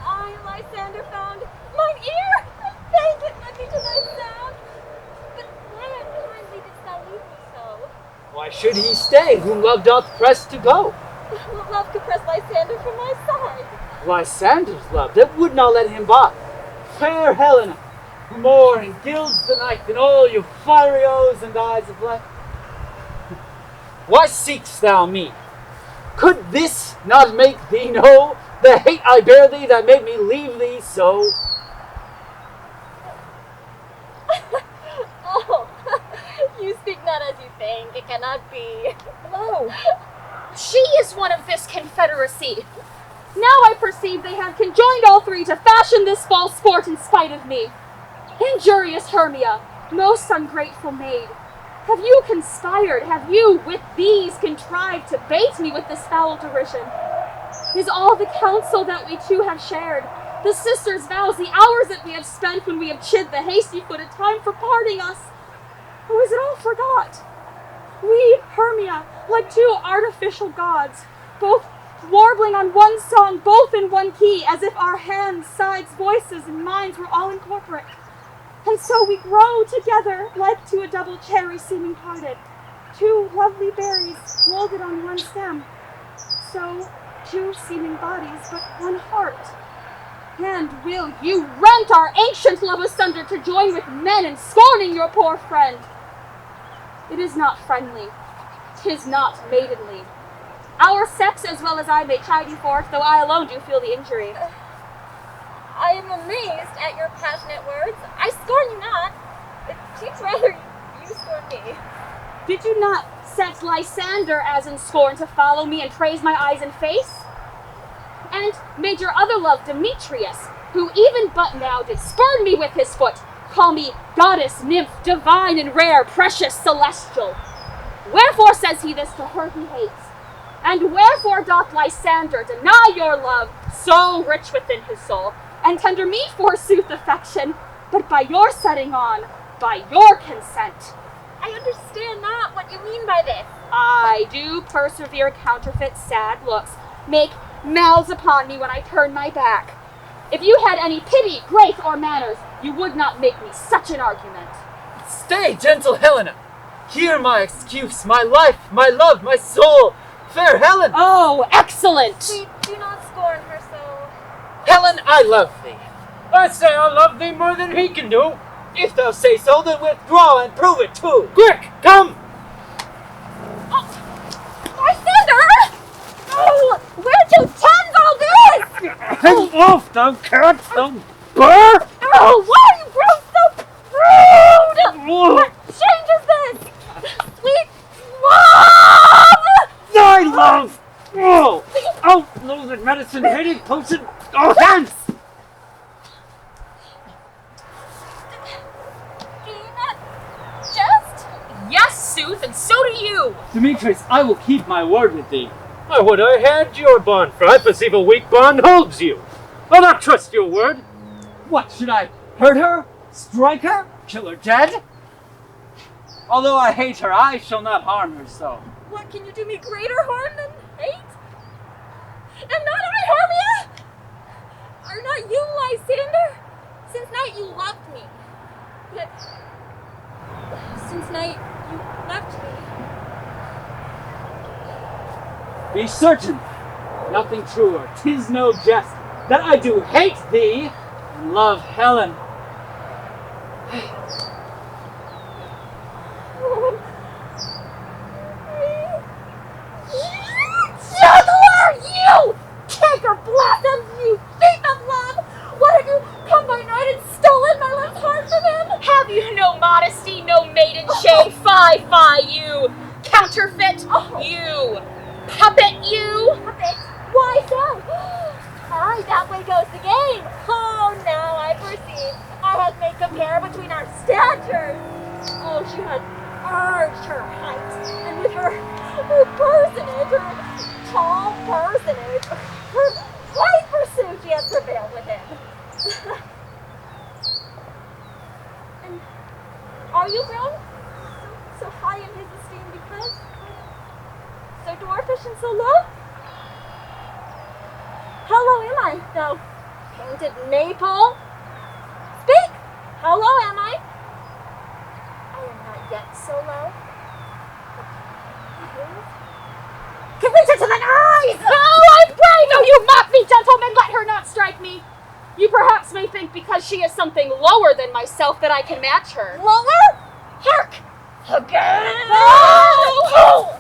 eye, Lysander found. Mine ear! I beg it, let me to thy sound. But why unkindly didst thou leave me so? Why should he stay, whom love doth press to go? Love could press Lysander from my side. Lysander's love, that would not let him by. Fair Helena, who more engilds the night than all your fiery O's and eyes of light. Why seek'st thou me? Could this not make thee know the hate I bear thee that made me leave thee so? Oh, you speak not as you think. It cannot be. Lo, she is one of this confederacy. Now I perceive they have conjoined all three to fashion this false sport in spite of me. Injurious Hermia, most ungrateful maid, have you conspired, have you with these contrived to bait me with this foul derision? Is all the counsel that we two have shared, the sisters' vows, the hours that we have spent when we have chid the hasty-footed time for parting us? Or is it all forgot? We, Hermia, like two artificial gods, both warbling on one song, both in one key, as if our hands, sides, voices, and minds were all incorporate. And so we grow together like to a double cherry seeming parted, two lovely berries molded on one stem. So, two seeming bodies, but one heart. And will you rent our ancient love asunder to join with men in scorning your poor friend? It is not friendly, 'tis not maidenly. Our sex as well as I may chide you for it, though I alone do feel the injury. I am amazed at your passionate words. I scorn you not. It seems rather you scorn me. Did you not set Lysander as in scorn to follow me and praise my eyes and face? And made your other love Demetrius, who even but now did spurn me with his foot, call me goddess, nymph, divine and rare, precious, celestial. Wherefore says he this to her he hates? And wherefore doth Lysander deny your love, so rich within his soul, and tender me forsooth affection, but by your setting on, by your consent? I understand not what you mean by this. I do persevere counterfeit sad looks, make mouths upon me when I turn my back. If you had any pity, grace, or manners, you would not make me such an argument. Stay, gentle Helena! Hear my excuse, my life, my love, my soul! Fair Helen! Oh, excellent! We do not scorn her so. Helen, I love thee. I say I love thee more than he can do. If thou say so, then withdraw and prove it too. Quick, come! Lysander! Oh, where to tend all this? Hang off, thou cat, thou burr! Oh, why are you grown so rude? What change is this? Sweet love! Thy love! Oh! Out, loathed medicine-hating potion! Oh, hence! Do you not jest? Yes, sooth, and so do you! Demetrius, I will keep my word with thee. I would I had your bond, for I perceive a weak bond holds you. I'll not trust your word. What, should I hurt her? Strike her? Kill her dead? Although I hate her, I shall not harm her so. What, can you do me greater harm than hate? Am not I Hermia? Are not you Lysander? Since night you loved me. Yet, since night you left me. Be certain, nothing truer, 'tis no jest, that I do hate thee and love Helen. Juggler, you! Canker blossom, you thief of love! What have you come by night and stolen my love's heart from him? Have you no modesty, no maiden shame. Fie, you! Counterfeit, you! Puppet, you! Puppet? Why so? Aye, that way goes the game. Oh, now I perceive. I had made compare between our statures. Oh, she had urged her height, and with her personage, her tall personage, her slight pursuit, she had prevailed with him. And are you grown so high in his esteem because so dwarfish and so low? How low am I, thou painted maple? Speak! How low am I? I am not yet so low. Can reach her to the eyes! Oh, I pray, though you mock me, gentlemen, let her not strike me. You perhaps may think because she is something lower than myself that I can match her. Lower? Hark! Again! Oh!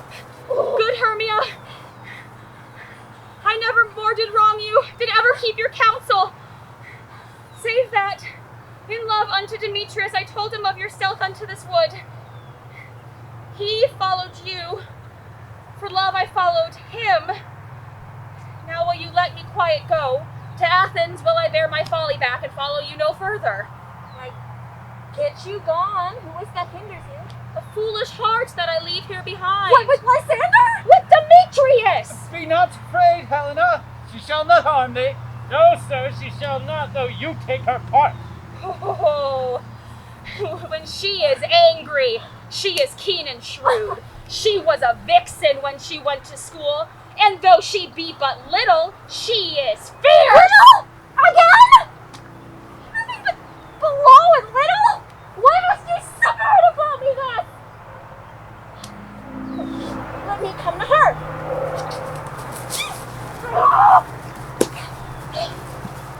Good Hermia, I never more did wrong you, did ever keep your counsel. Save that, in love unto Demetrius, I told him of your stealth unto this wood. He followed you, for love I followed him. Now will you let me quiet go? To Athens will I bear my folly back and follow you no further. I get you gone. Who is that hinders you? A foolish heart that I leave here behind. What, with Lysander? With Demetrius! Be not afraid, Helena. She shall not harm thee. No, sir, she shall not, though you take her part. Oh, when she is angry, she is keen and shrewd. She was a vixen when she went to school, and though she be but little, she is fierce. Little? Again? Nothing but below and little? Why must you suffer upon me thus? Let me come to her.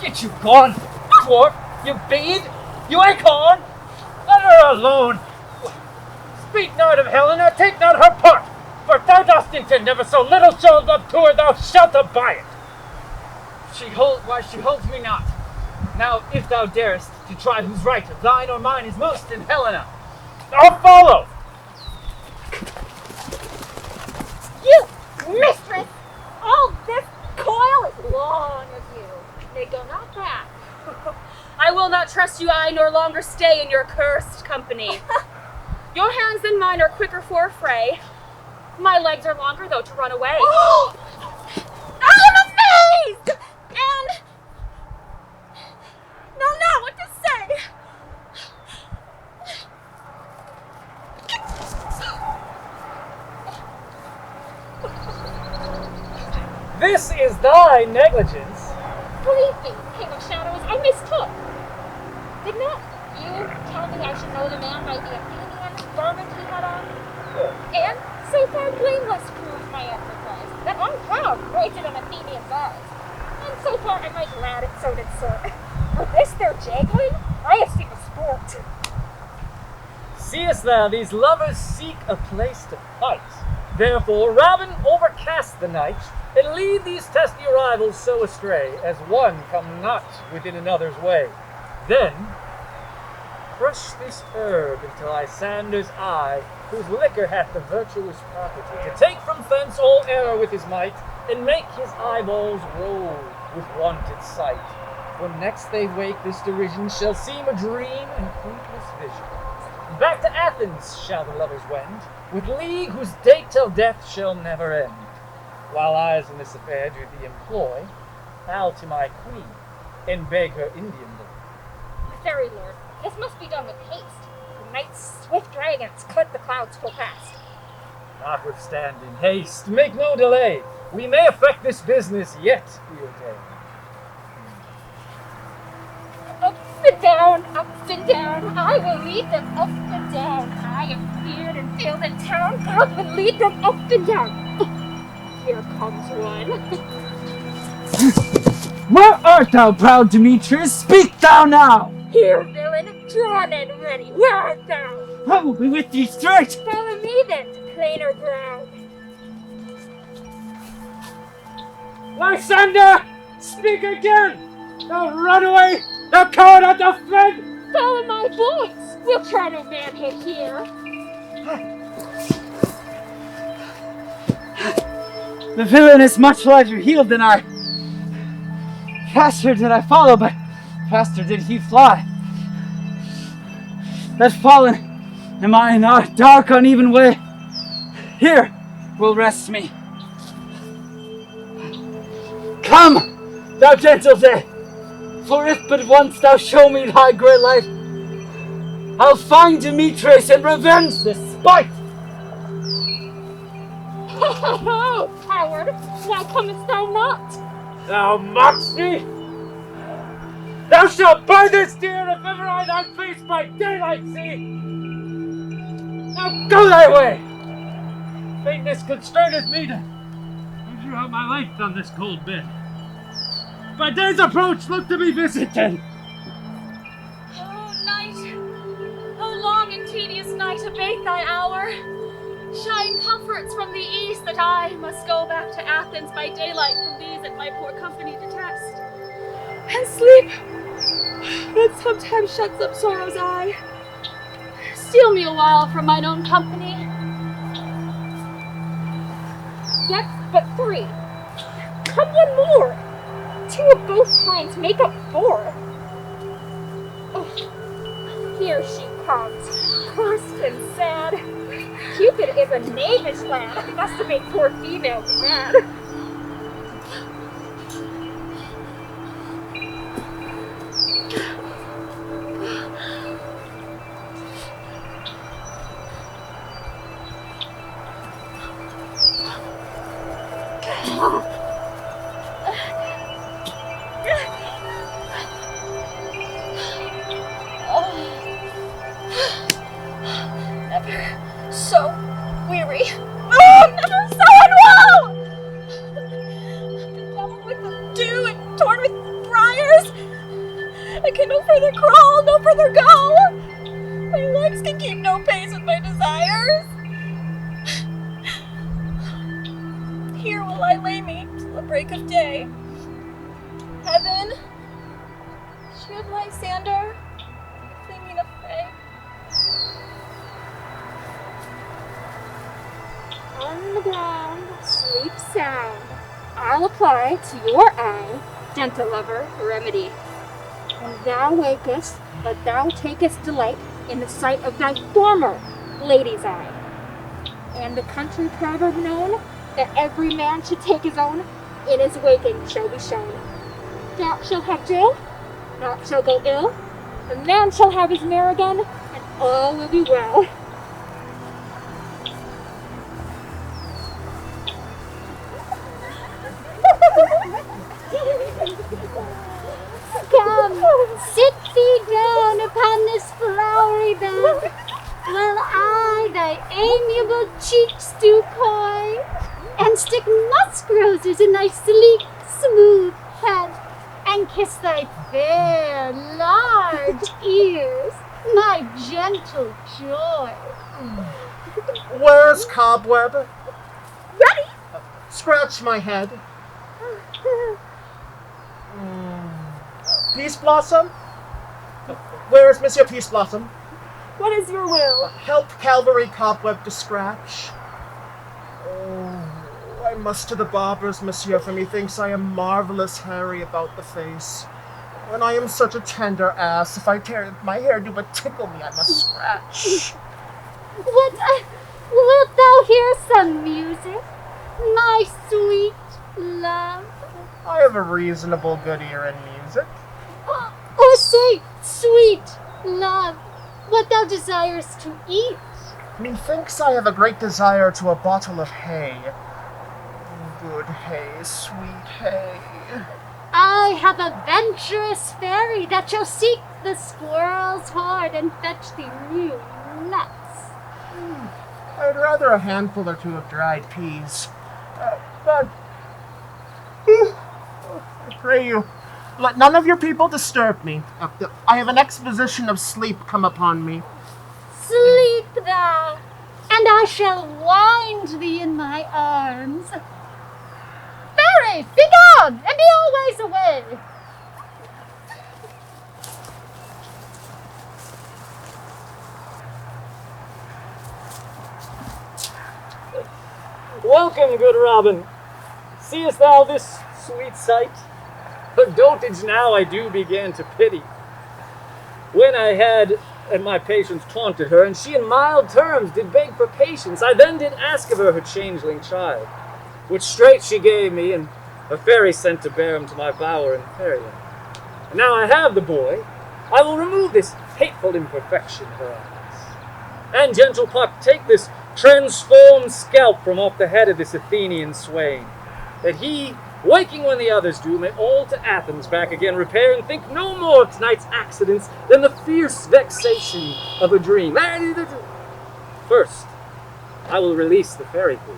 Get you gone, dwarf, you bead, you acorn. Let her alone. Speak not of Helena, take not her part. For if thou dost intend ever so little show love to her, thou shalt abide it. She holds me not. Now, if thou darest to try whose right of thine or mine is most in Helena, I'll follow. You, mistress! All this coil is long of you. They go not back. I will not trust you, I, nor longer stay in your cursed company. Your hands and mine are quicker for a fray. My legs are longer, though, to run away. Oh! I am amazed! And... know not what to say. This is thy negligence. Believe me, King of Shadows, I mistook. Did not you tell me I should know the man by the Athenian garment he had on? And so far blameless proved my enterprise, that I'm proud rated an Athenian's eyes. And so far I might glad it so did sir. For this their juggling, I have seen a sport. Seest thou, these lovers seek a place to fight. Therefore, Robin overcast the night, and lead these testy rivals so astray, as one come not within another's way. Then, crush this herb into Lysander's eye, whose liquor hath the virtuous property to take from thence all error with his might, and make his eyeballs roll with wonted sight. When next they wake, this derision shall seem a dream and fruitless vision. Back to Athens shall the lovers wend, with league whose date till death shall never end. While I in this affair do thee employ, I'll to my queen, and beg her Indian boy. My fairy lord, this must be done with haste. The night's swift dragons cut the clouds full fast. Notwithstanding haste, make no delay. We may effect this business yet, we ordain. Up and down, I will lead them up and down. I am feared and filled in town, I will lead them up and down. Here comes one. Where art thou, proud Demetrius? Speak thou now! Here, villain, drawn and ready. Where art thou? I will be with thee straight. Follow me then to plainer ground. Lysander! Speak again! Thou runaway! Thou coward art thou fled! Follow my voice. We'll try no The villain is much lighter heeled than I. Faster did I follow, but faster did he fly. That fallen am I in our dark, uneven way. Here will rest me. Come, thou gentle day, for if but once thou show me thy grey light, I'll find Demetrius and revenge this spite. Ho, coward! Why comest thou not? Thou mockst me? Thou shalt buy this deer if ever I thy face by daylight see! Now go thy way! Faintness constraineth me to measure out my length on this cold bed. By day's approach, look to be visited! Oh, night! Oh, long and tedious night, abate thy hour! Shine comforts from the east that I must go back to Athens by daylight from these that my poor company detest. And sleep that sometimes shuts up sorrow's eye. Steal me a while from mine own company. Yet but 3. Come one more. 2 of both kinds make up 4. Oh, here she comes, cursed and sad. Cupid is a knavish lad. He must have made poor females mad. Never so weary. Oh, never so unwell! Bedevilled with the dew and torn with briars. I can no further crawl, no further go. My legs can keep no pace with my desires. Here will I lay me till the break of day. Heaven, shield Lysander, thinking of Faye. On the ground, sleep sound. I'll apply to your eye, gentle lover, remedy. When thou wakest, but thou takest delight in the sight of thy former lady's eye. And the country proverb known, that every man should take his own, in his waking shall be shown. Doubt shall have jail, naught shall go ill, the man shall have his mare again, and all will be well. Come, sit thee down upon this flowery bed, while I thy amiable cheeks do coy, and stick musk roses in thy sleek, smooth head, and kiss thy fair, large ears, my gentle joy. Where's Cobweb? Ready? Scratch my head. Peace Blossom? Where is Monsieur Peace Blossom? What is your will? Help Calvary Cobweb to scratch. Oh, I must to the barber's, monsieur, for methinks I am marvelous hairy about the face. When I am such a tender ass, if I tear my hair do but tickle me, I must scratch. Wilt thou hear some music, my sweet love? I have a reasonable good ear in music. Or say, sweet love, what thou desirest to eat. Methinks I have a great desire to a bottle of hay. Good hay, sweet hay. I have a venturous fairy that shall seek the squirrel's hoard and fetch thee new nuts. I'd rather a handful or 2 of dried peas. But I pray you, let none of your people disturb me. I have an exposition of sleep come upon me. Sleep thou, and I shall wind thee in my arms. Fairy, be gone, and be always away. Welcome, good Robin. Seest thou this sweet sight? Her dotage now I do begin to pity. When I had and my patience taunted her, and she in mild terms did beg for patience, I then did ask of her changeling child, which straight she gave me, and a fairy sent to bear him to my bower in fairyland. And now I have the boy, I will remove this hateful imperfection of her eyes. And, gentle Puck, take this transformed scalp from off the head of this Athenian swain, that he, waking when the others do, may all to Athens back again repair, and think no more of tonight's accidents than the fierce vexation of a dream. First, I will release the fairy queen.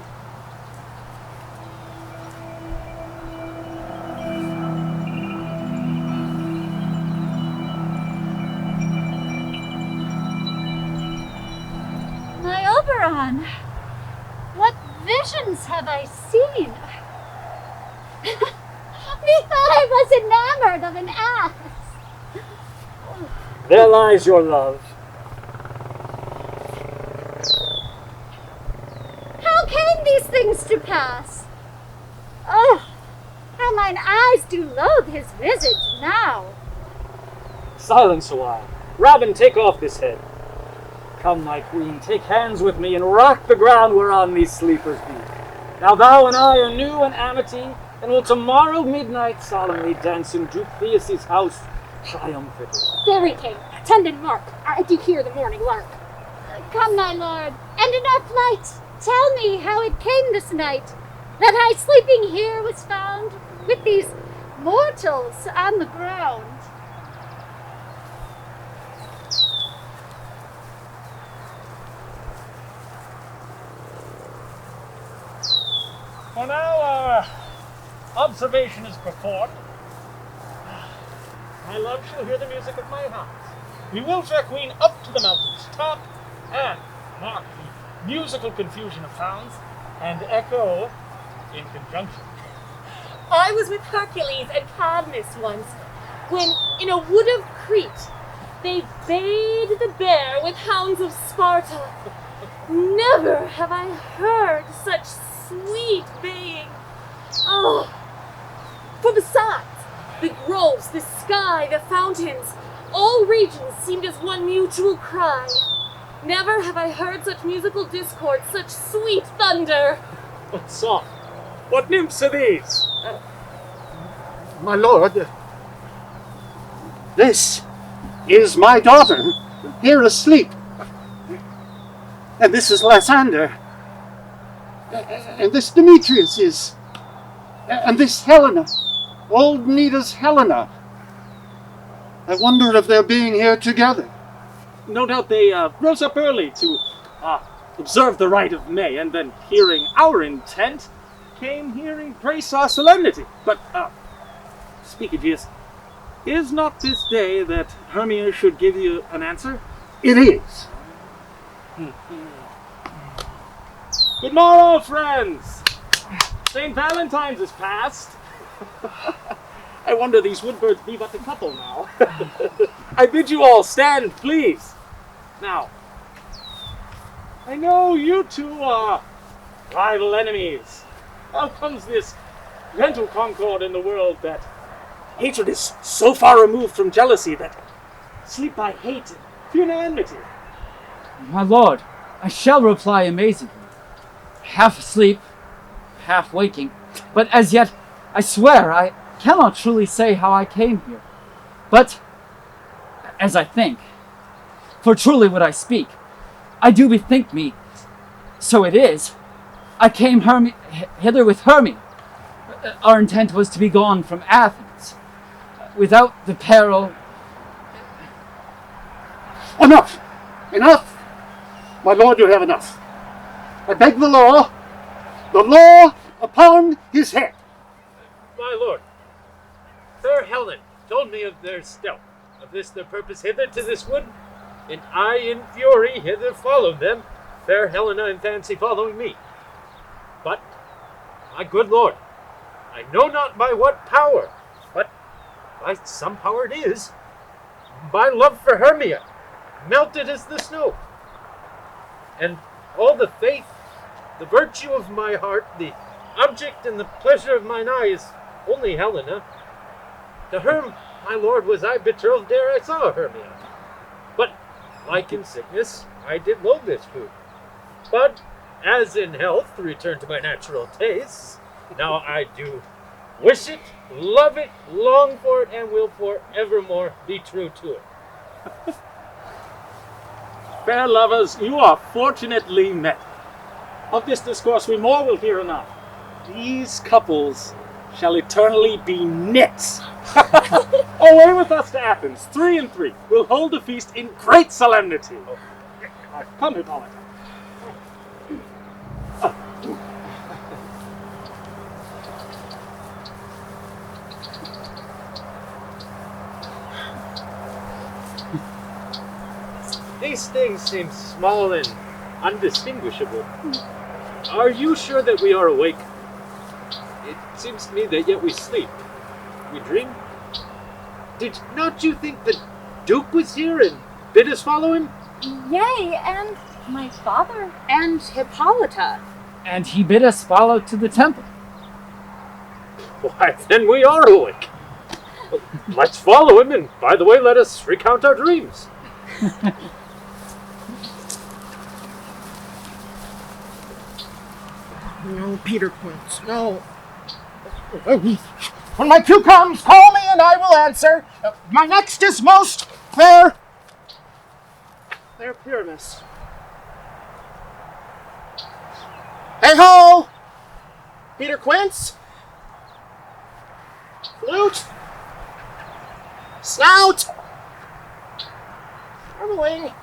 My Oberon, what visions have I seen? Methought I was enamored of an ass. There lies your love. How came these things to pass? Oh, how mine eyes do loathe his visage now. Silence a while. Robin, take off this head. Come, my queen, take hands with me, and rock the ground whereon these sleepers be. Now thou and I are new in amity, and will tomorrow midnight solemnly dance in Duke Theseus' house triumphantly. Fairy King, attendant Mark, I do hear the morning lark. Come, my lord, and in our flight, tell me how it came this night that I sleeping here was found with these mortals on the ground. For now our observation is performed. My love shall hear the music of my hounds. We will, fair queen, up to the mountain's top, and mark the musical confusion of sounds, and echo in conjunction. I was with Hercules and Cadmus once, when in a wood of Crete they bayed the bear with hounds of Sparta. Never have I heard such sweet baying. Oh, for besides, the groves, the sky, the fountains, all regions seemed as one mutual cry. Never have I heard such musical discord, such sweet thunder. What song? What nymphs are these? My lord, this is my daughter, here asleep. And this is Lysander. And this Demetrius is. And this Helena, old Nida's Helena. I wonder if they're being here together. No doubt they rose up early to observe the rite of May, and then hearing our intent, came here and grace our solemnity. But, speak, Aegeus, is not this day that Hermia should give you an answer? It is. Good morrow, friends! St. Valentine's is past. I wonder these woodbirds be but a couple now. I bid you all stand, please. Now, I know you two are rival enemies. How comes this gentle concord in the world that hatred is so far removed from jealousy that sleep by hate and fear no enmity? My lord, I shall reply amazingly. Half asleep, half waking, but as yet, I swear, I cannot truly say how I came here. But, as I think, for truly would I speak, I do bethink me, so it is, I came hither with Hermia. Our intent was to be gone from Athens, without the peril. Enough! Enough! My lord, you have enough. I beg the law upon his head. My lord, fair Helen told me of their stealth, of this their purpose hither to this wood, and I in fury hither followed them, fair Helena in fancy following me. But, my good lord, I know not by what power, but by some power it is, my love for Hermia, melted as the snow, and all the faith, the virtue of my heart, the object and the pleasure of mine eye is only Helena. To her, my lord, was I betrothed ere I saw Hermia. But, like in sickness, I did loathe this food. But, as in health, return to my natural tastes, now I do wish it, love it, long for it, and will forevermore be true to it. Fair lovers, you are fortunately met. Of this discourse we more will hear enough. These couples shall eternally be knits. Away with us to Athens, 3 and 3. We'll hold a feast in great solemnity. Come, Hippolyta. These things seem small and undistinguishable. Are you sure that we are awake? It seems to me that yet we sleep. We dream? Did not you think the Duke was here and bid us follow him? Yea, and my father and Hippolyta. And he bid us follow to the temple. Why, then we are awake. Let's follow him, and by the way, let us recount our dreams. No, Peter Quince, no. When my cue comes, call me and I will answer. My next is most fair Pyramus. Hey ho! Peter Quince? Flute? Snout? Armling?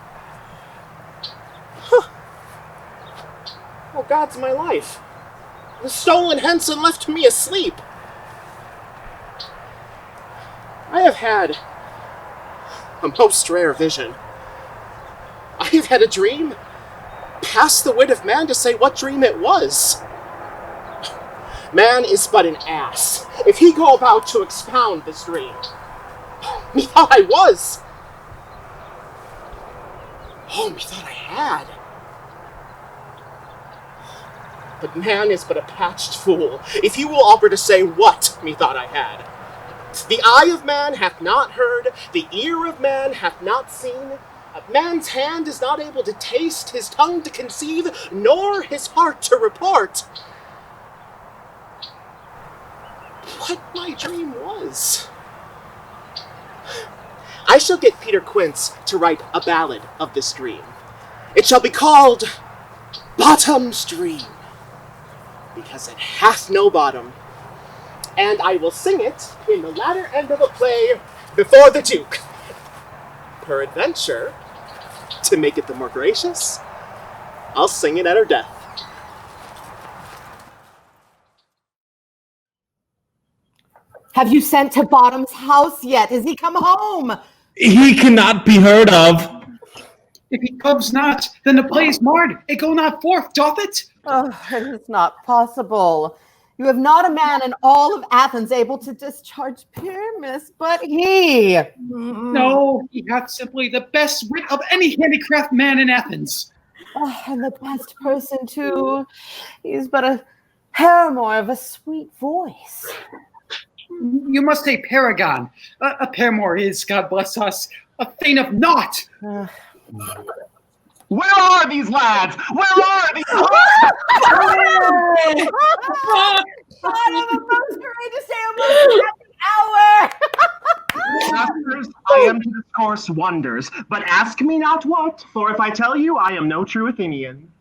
Huh. Oh, God's my life. The stolen Henson left me asleep. I have had a most rare vision. I have had a dream past the wit of man to say what dream it was. Man is but an ass, if he go about to expound this dream. Methought I was. Oh, methought I had. But man is but a patched fool, if he will offer to say what methought I had. The eye of man hath not heard, the ear of man hath not seen. Man's hand is not able to taste, his tongue to conceive, nor his heart to report what my dream was. I shall get Peter Quince to write a ballad of this dream. It shall be called Bottom's Dream, because it hath no bottom, and I will sing it in the latter end of a play before the Duke. Peradventure, to make it the more gracious, I'll sing it at her death. Have you sent to Bottom's house yet? Has he come home? He cannot be heard of. If he comes not, then the play is marred. It go not forth, doth it? Oh, it is not possible. You have not a man in all of Athens able to discharge Pyramus, but he. No, he hath simply the best wit of any handicraft man in Athens. Oh, and the best person, too. He's but a paramour of a sweet voice. You must say paragon. A paramour is, God bless us, a thing of naught. Where are these lads? Where are these lads? I'm a most courageous day, almost happy hour. Masters, I am to discourse wonders, but ask me not what, for if I tell you, I am no true Athenian.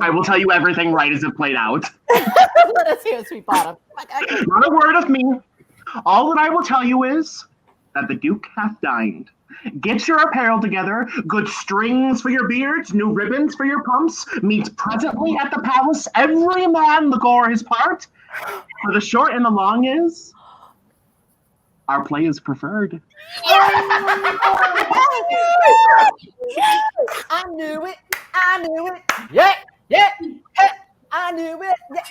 I will tell you everything right as it played out. Let us hear, sweet Bottom. Not a word of me. All that I will tell you is that the Duke hath dined. Get your apparel together, good strings for your beards, new ribbons for your pumps. Meet presently at the palace, every man look o'er his part. For the short and the long is, our play is preferred. I knew it. I knew it. Yeah. I knew it. Yeah.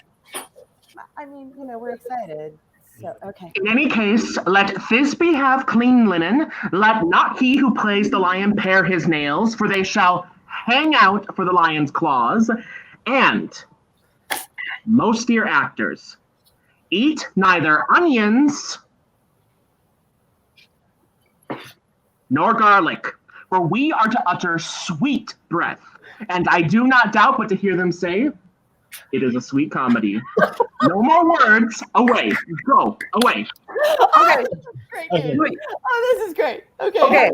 I mean, we're excited. So, okay. In any case, let Thisbe have clean linen. Let not he who plays the lion pare his nails, for they shall hang out for the lion's claws. And Most dear actors, eat neither onions nor garlic, for we are to utter sweet breath. And I do not doubt but to hear them say, it is a sweet comedy. No more words. Away. Go. Away. Okay. Great. Okay. Oh, this is great. Okay. Okay.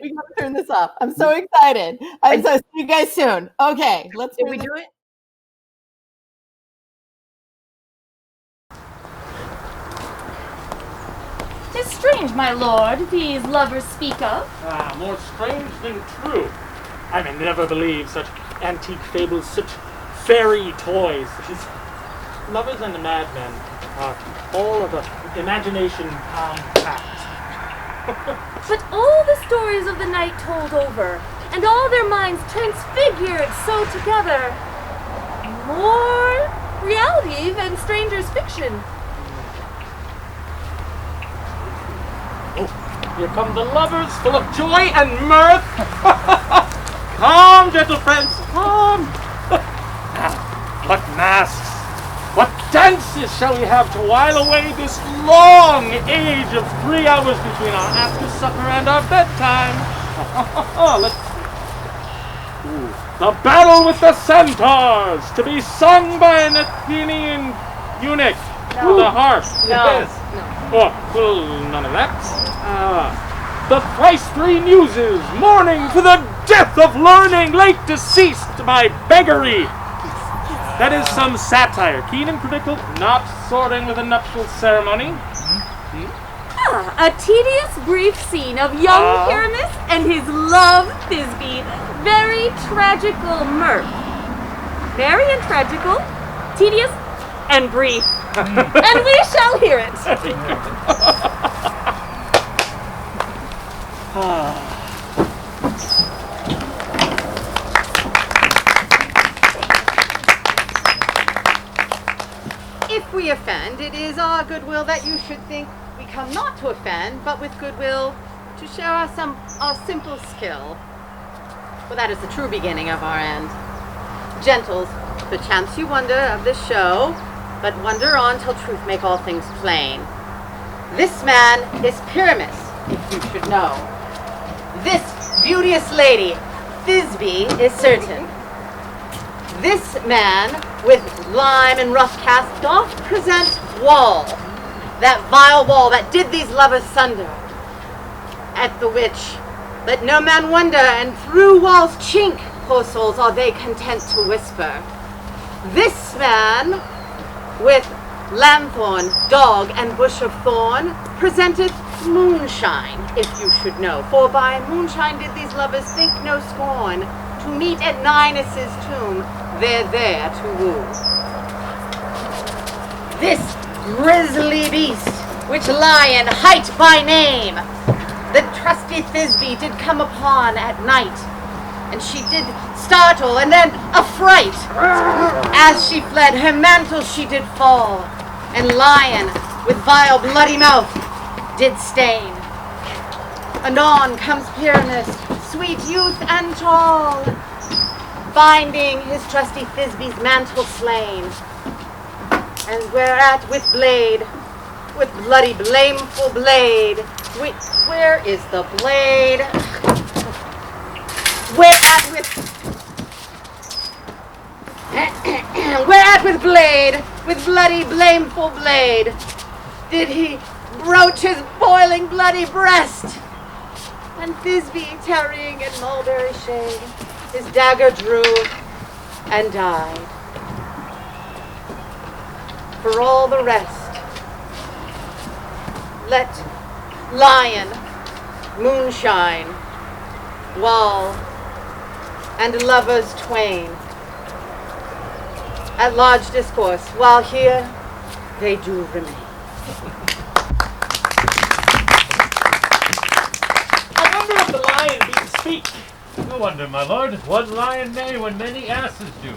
We gotta turn this off. I'm so excited. I'm so see you guys soon. Okay, let's Did turn we this- do it? "'Tis strange, my lord, these lovers speak of." Ah, more strange than true. I may never believe such antique fables, such fairy toys. These lovers and the madmen are all of the imagination compact. But all the stories of the night told over, and all their minds transfigured so together, more reality than stranger's fiction. Oh, here come the lovers, full of joy and mirth. Come, gentle friends, come. Now, what masks, what dances shall we have to while away this long age of 3 hours between our after supper and our bedtime? The battle with the centaurs, to be sung by an Athenian eunuch with a harp. Yes. Oh, well, none of that. The thrice three muses, mourning for the death of learning, late deceased by beggary. That is some satire, keen and critical, not sorting with a nuptial ceremony. A tedious brief scene of young Pyramus and his love Thisbe. Very tragical mirth. Very and tragical, tedious and brief. And we shall hear it. If we offend, it is our goodwill that you should think we come not to offend, but with goodwill to share our simple skill. For that is the true beginning of our end. Gentles, perchance you wonder of this show, but wonder on till truth make all things plain. This man is Pyramus, if you should know. This beauteous lady, Thisbe, is certain. This man, with lime and rough cast, doth present wall, that vile wall that did these lovers sunder. At the which, let no man wonder, and through wall's chink, poor souls, are they content to whisper. This man, with lanthorn, dog, and bush of thorn, presenteth moonshine, if you should know. For by moonshine did these lovers think no scorn, to meet at Ninus' tomb, there to woo. This grisly beast, which lion hight by name, the trusty Thisbe did come upon at night, and she did startle and then affright. As she fled, her mantle she did fall, and lion with vile bloody mouth did stain. Anon comes Pyramus, sweet youth and tall, finding his trusty Thisbe's mantle slain, and whereat with blade, with bloody blameful blade, where is the blade? Whereat with blade, with bloody blameful blade, did he broach his boiling bloody breast, and Thisbe, tarrying in mulberry shade, his dagger drew and died. For all the rest, let lion, moonshine, wall, and lovers twain at large discourse, while here they do remain. I wonder if the lion beats speak. No wonder, my lord. One lion may when many asses do.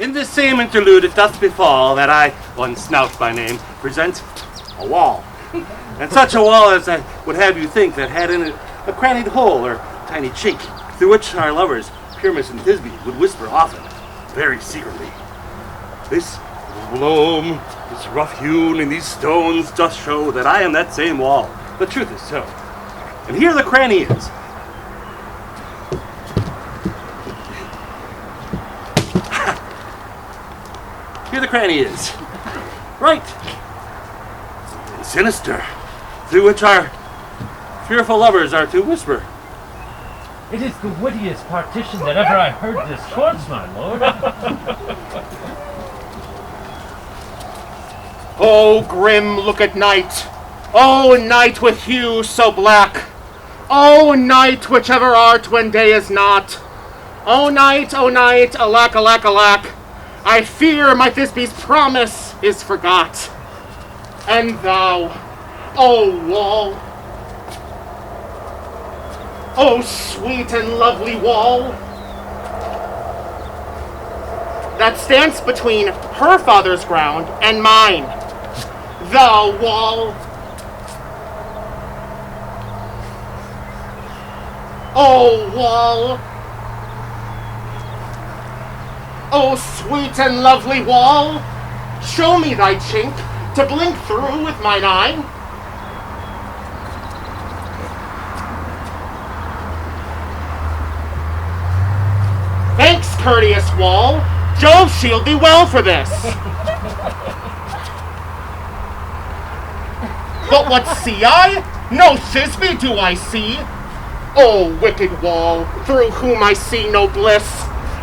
In this same interlude it doth befall that I, one Snout by name, present a wall. And such a wall as I would have you think that had in it a crannied hole or tiny chink, through which our lovers, Pyramus and Thisbe, would whisper often. very secretly. This loam is rough-hewn, and these stones doth show that I am that same wall. The truth is so. And here the cranny is. Here the cranny is. Right. And sinister, through which our fearful lovers are to whisper. It is the wittiest partition that ever I heard this towards, my lord. Oh, grim look at night. Oh, night with hue so black. Oh, night, whichever art when day is not. Oh, night, alack, alack, alack. I fear my Thisbe's promise is forgot. And thou, oh wall, oh sweet and lovely wall, that stands between her father's ground and mine, thou wall, oh wall, oh sweet and lovely wall, show me thy chink to blink through with mine eye. Thanks, courteous wall. Jove shield thee well for this. But what see I? No Thisbe do I see. O wicked wall, through whom I see no bliss.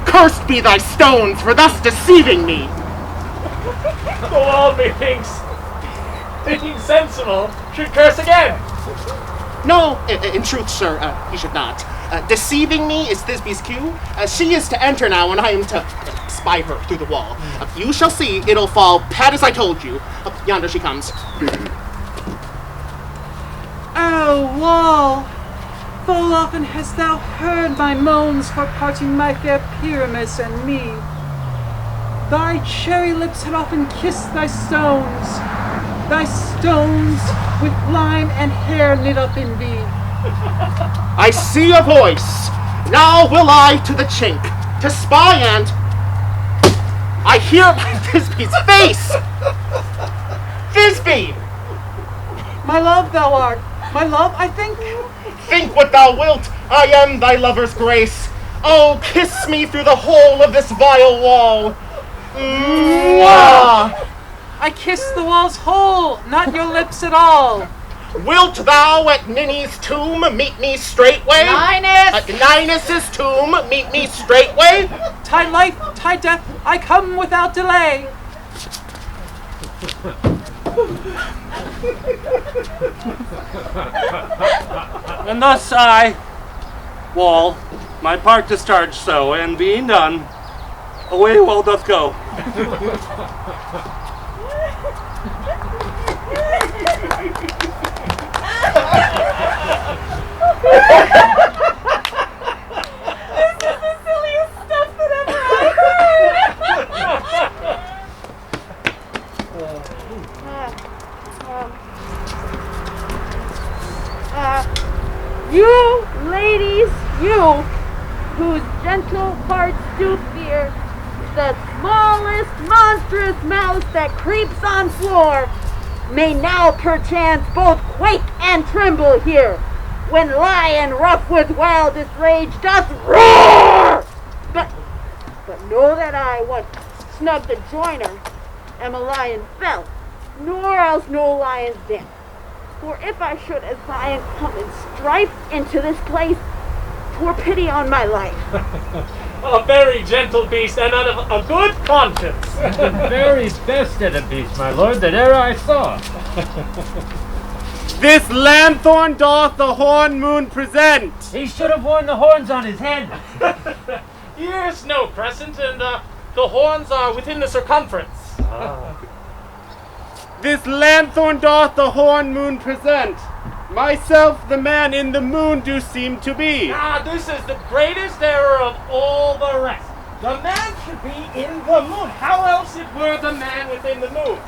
Cursed be thy stones for thus deceiving me. The wall, methinks, thinking sensible, should curse again. No, in truth, sir, he should not. Deceiving me is Thisbe's cue. She is to enter now, and I am to spy her through the wall. You shall see, it'll fall pat as I told you. Yonder she comes. Oh, wall! Full often hast thou heard my moans for parting my fair Pyramus and me. Thy cherry lips had often kissed thy stones with lime and hair knit up in thee. I see a voice. Now will I to the chink to spy, and I hear my Thisbe's face. Thisbe! My love thou art. My love, I think. Think what thou wilt. I am thy lover's grace. Oh, kiss me through the hole of this vile wall. Mwah! I kiss the wall's hole, not your lips at all. Wilt thou at Ninny's tomb meet me straightway? Ninus! At Ninus's tomb meet me straightway? Tie life, tie death, I come without delay. And thus I, wall, my part discharged so, and being done, away wall doth go. This is the silliest stuff that ever I heard. You, ladies, you, whose gentle hearts do fear the smallest monstrous mouse that creeps on floor, may now perchance both quake and tremble here, when lion rough with wildest rage doth roar! But know that I, once snug the joiner, am a lion fell, nor else no lion's den. For if I should as lion come and stripe into this place, 'twere pity on my life. A very gentle beast, and out of a good conscience. The very best of the beast, my lord, that e'er I saw. This lanthorn doth the horn moon present. He should have worn the horns on his head. Here's no crescent, and the horns are within the circumference. This lanthorn doth the horn moon present. Myself the man in the moon do seem to be. This is the greatest error of all the rest. The man should be in the moon. How else it were the man within the moon?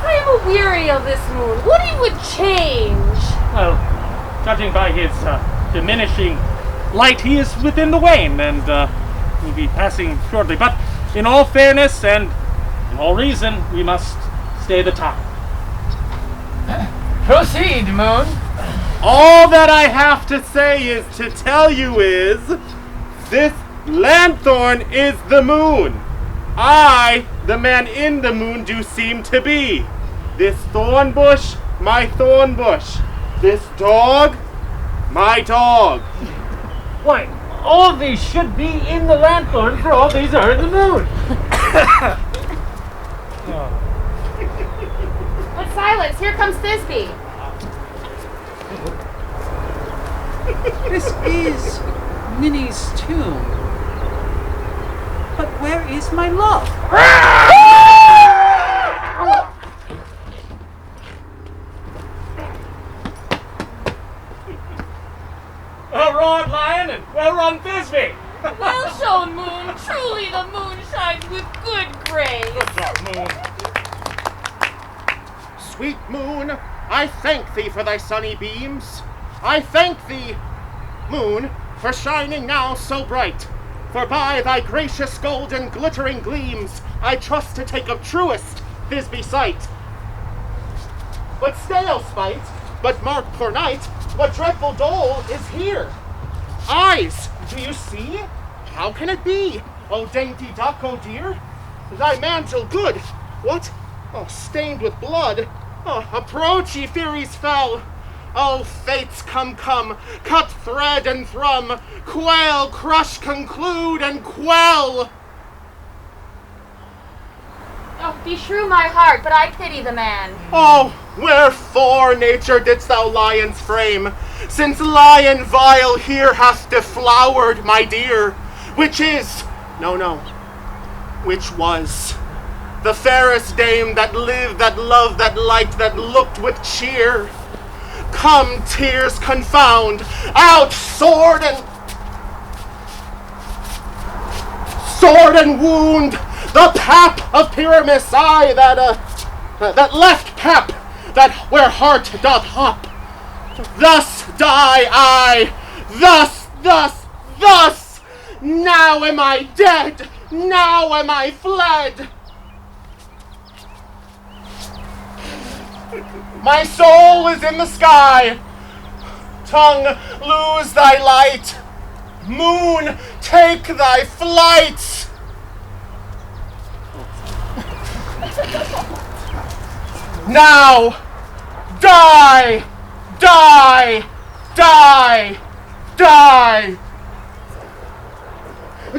I am weary of this moon. What he would change? Well, judging by his diminishing light, he is within the wane, and will be passing shortly. But in all fairness and in all reason, we must stay the time. Proceed, Moon. All that I have to say is to tell you is, this lanthorn is the moon. I, the man in the moon, do seem to be. This thorn bush, my thorn bush. This dog, my dog. Why, all these should be in the lanthorn, for all these are in the moon. But silence, here comes Thisbe. This is Ninny's tomb. But where is my love? Well run, Lion, and well run, Thisbe. Well shown, Moon. Truly the moon shines with good grace. Good job, Moon. Sweet moon, I thank thee for thy sunny beams. I thank thee, moon, for shining now so bright. For by thy gracious golden glittering gleams, I trust to take of truest Thisbe sight. But stay, O spite, but mark, poor knight, what dreadful dole is here? Eyes, do you see? How can it be? O dainty duck, O dear, thy mantle good. What? Oh, stained with blood. Oh, approach, ye furies fell. Oh, fates, come, cut thread and thrum, quail, crush, conclude, and quell. Oh, beshrew my heart, but I pity the man. Oh, wherefore, nature, didst thou lion's frame, since lion vile here hath deflowered my dear, which is, no, which was, the fairest dame that lived, that loved, that liked, that looked with cheer. Come, tears, confound, out, sword and wound, the pap of Pyramus, aye, that left pap, that where heart doth hop. Thus die I, thus, now am I dead, now am I fled. My soul is in the sky. Tongue, lose thy light. Moon, take thy flight. Now, die, die, die, die,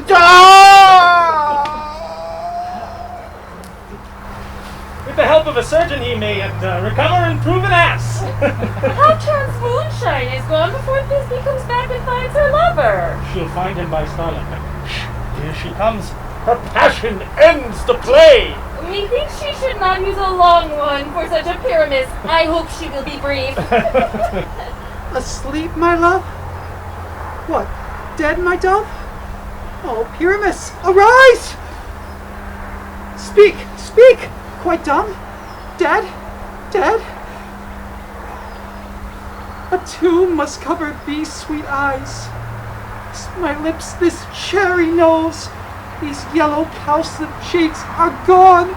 die. With the help of a surgeon, he may yet recover and prove an ass. How chance moonshine is gone before Thisbe comes back and finds her lover. She'll find him by starlight. Here she comes. Her passion ends the play. Methinks she should not use a long one for such a Pyramus. I hope she will be brief. Asleep, my love? What, dead, my dove? Oh, Pyramus, arise! Speak! Quite dumb? Dead? A tomb must cover these sweet eyes. My lips, this cherry nose, these yellow cowslip cheeks are gone.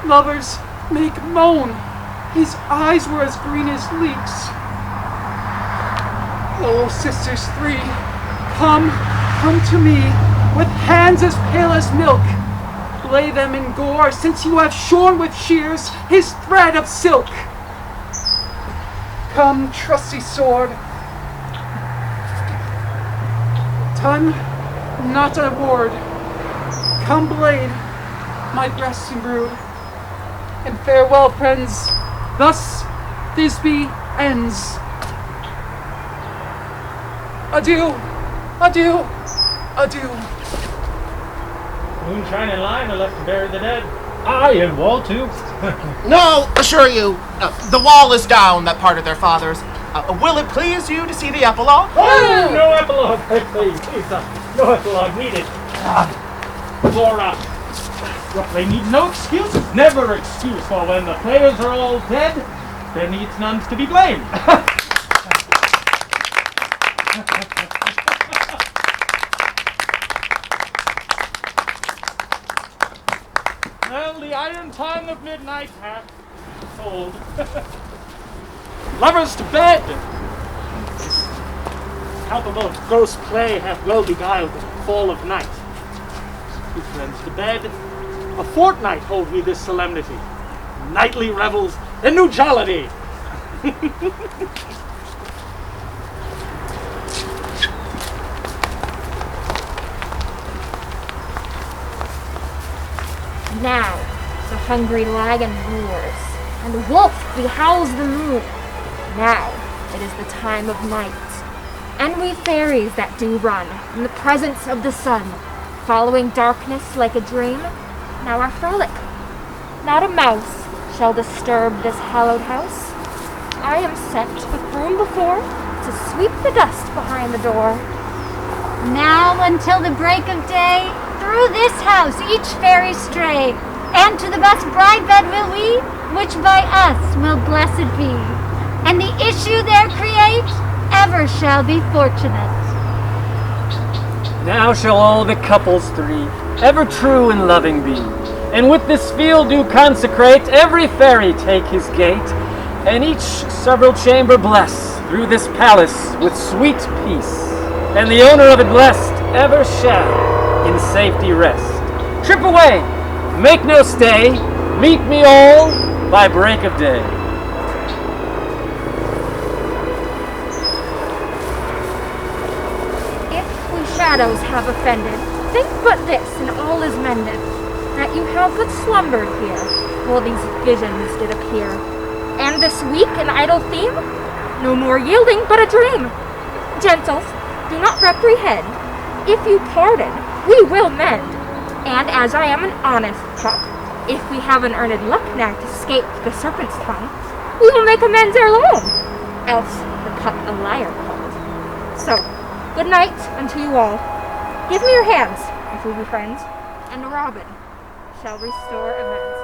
Lovers make moan. His eyes were as green as leeks. Oh, sisters three, come to me with hands as pale as milk. Lay them in gore, since you have shorn with shears his thread of silk. Come, trusty sword. Tongue, not a word. Come, blade, my breast imbrued. And farewell, friends. Thus Thisbe ends. Adieu. Moonshine and Lion are left to bury the dead. Aye, and Wall too. No, assure you, the wall is down that part of their fathers. Will it please you to see the epilogue? Oh, no epilogue. Please, no epilogue needed. Laura, your play needs no excuse. Never excuse, for when the players are all dead, there needs none to be blamed. iron time of midnight hath told. Lovers to bed! Palpable gross play hath well beguiled the fall of night. Two friends to bed. A fortnight hold we this solemnity. Nightly revels and new jollity. Now the hungry lion roars, and the wolf behowls the moon. Now it is the time of night, and we fairies that do run in the presence of the sun, following darkness like a dream, now our frolic. Not a mouse shall disturb this hallowed house. I am sent with broom before to sweep the dust behind the door. Now until the break of day, through this house each fairy stray, and to the best bride bed will we, which by us will blessed be. And the issue there create ever shall be fortunate. Now shall all the couples three ever true and loving be, and with this field do consecrate every fairy take his gate, and each several chamber bless through this palace with sweet peace, and the owner of it blessed ever shall in safety rest. Trip away, make no stay, meet me all by break of day. If we shadows have offended, think but this, and all is mended, that you have but slumbered here, while these visions did appear. And this weak and idle theme, no more yielding but a dream. Gentles, do not reprehend. If you pardon, we will mend. And as I am an honest pup, if we have an earned luck now to escape the serpent's tongue, we will make amends ere long, else the pup a liar called. So, good night unto you all. Give me your hands, if we be friends, and Robin shall restore amends.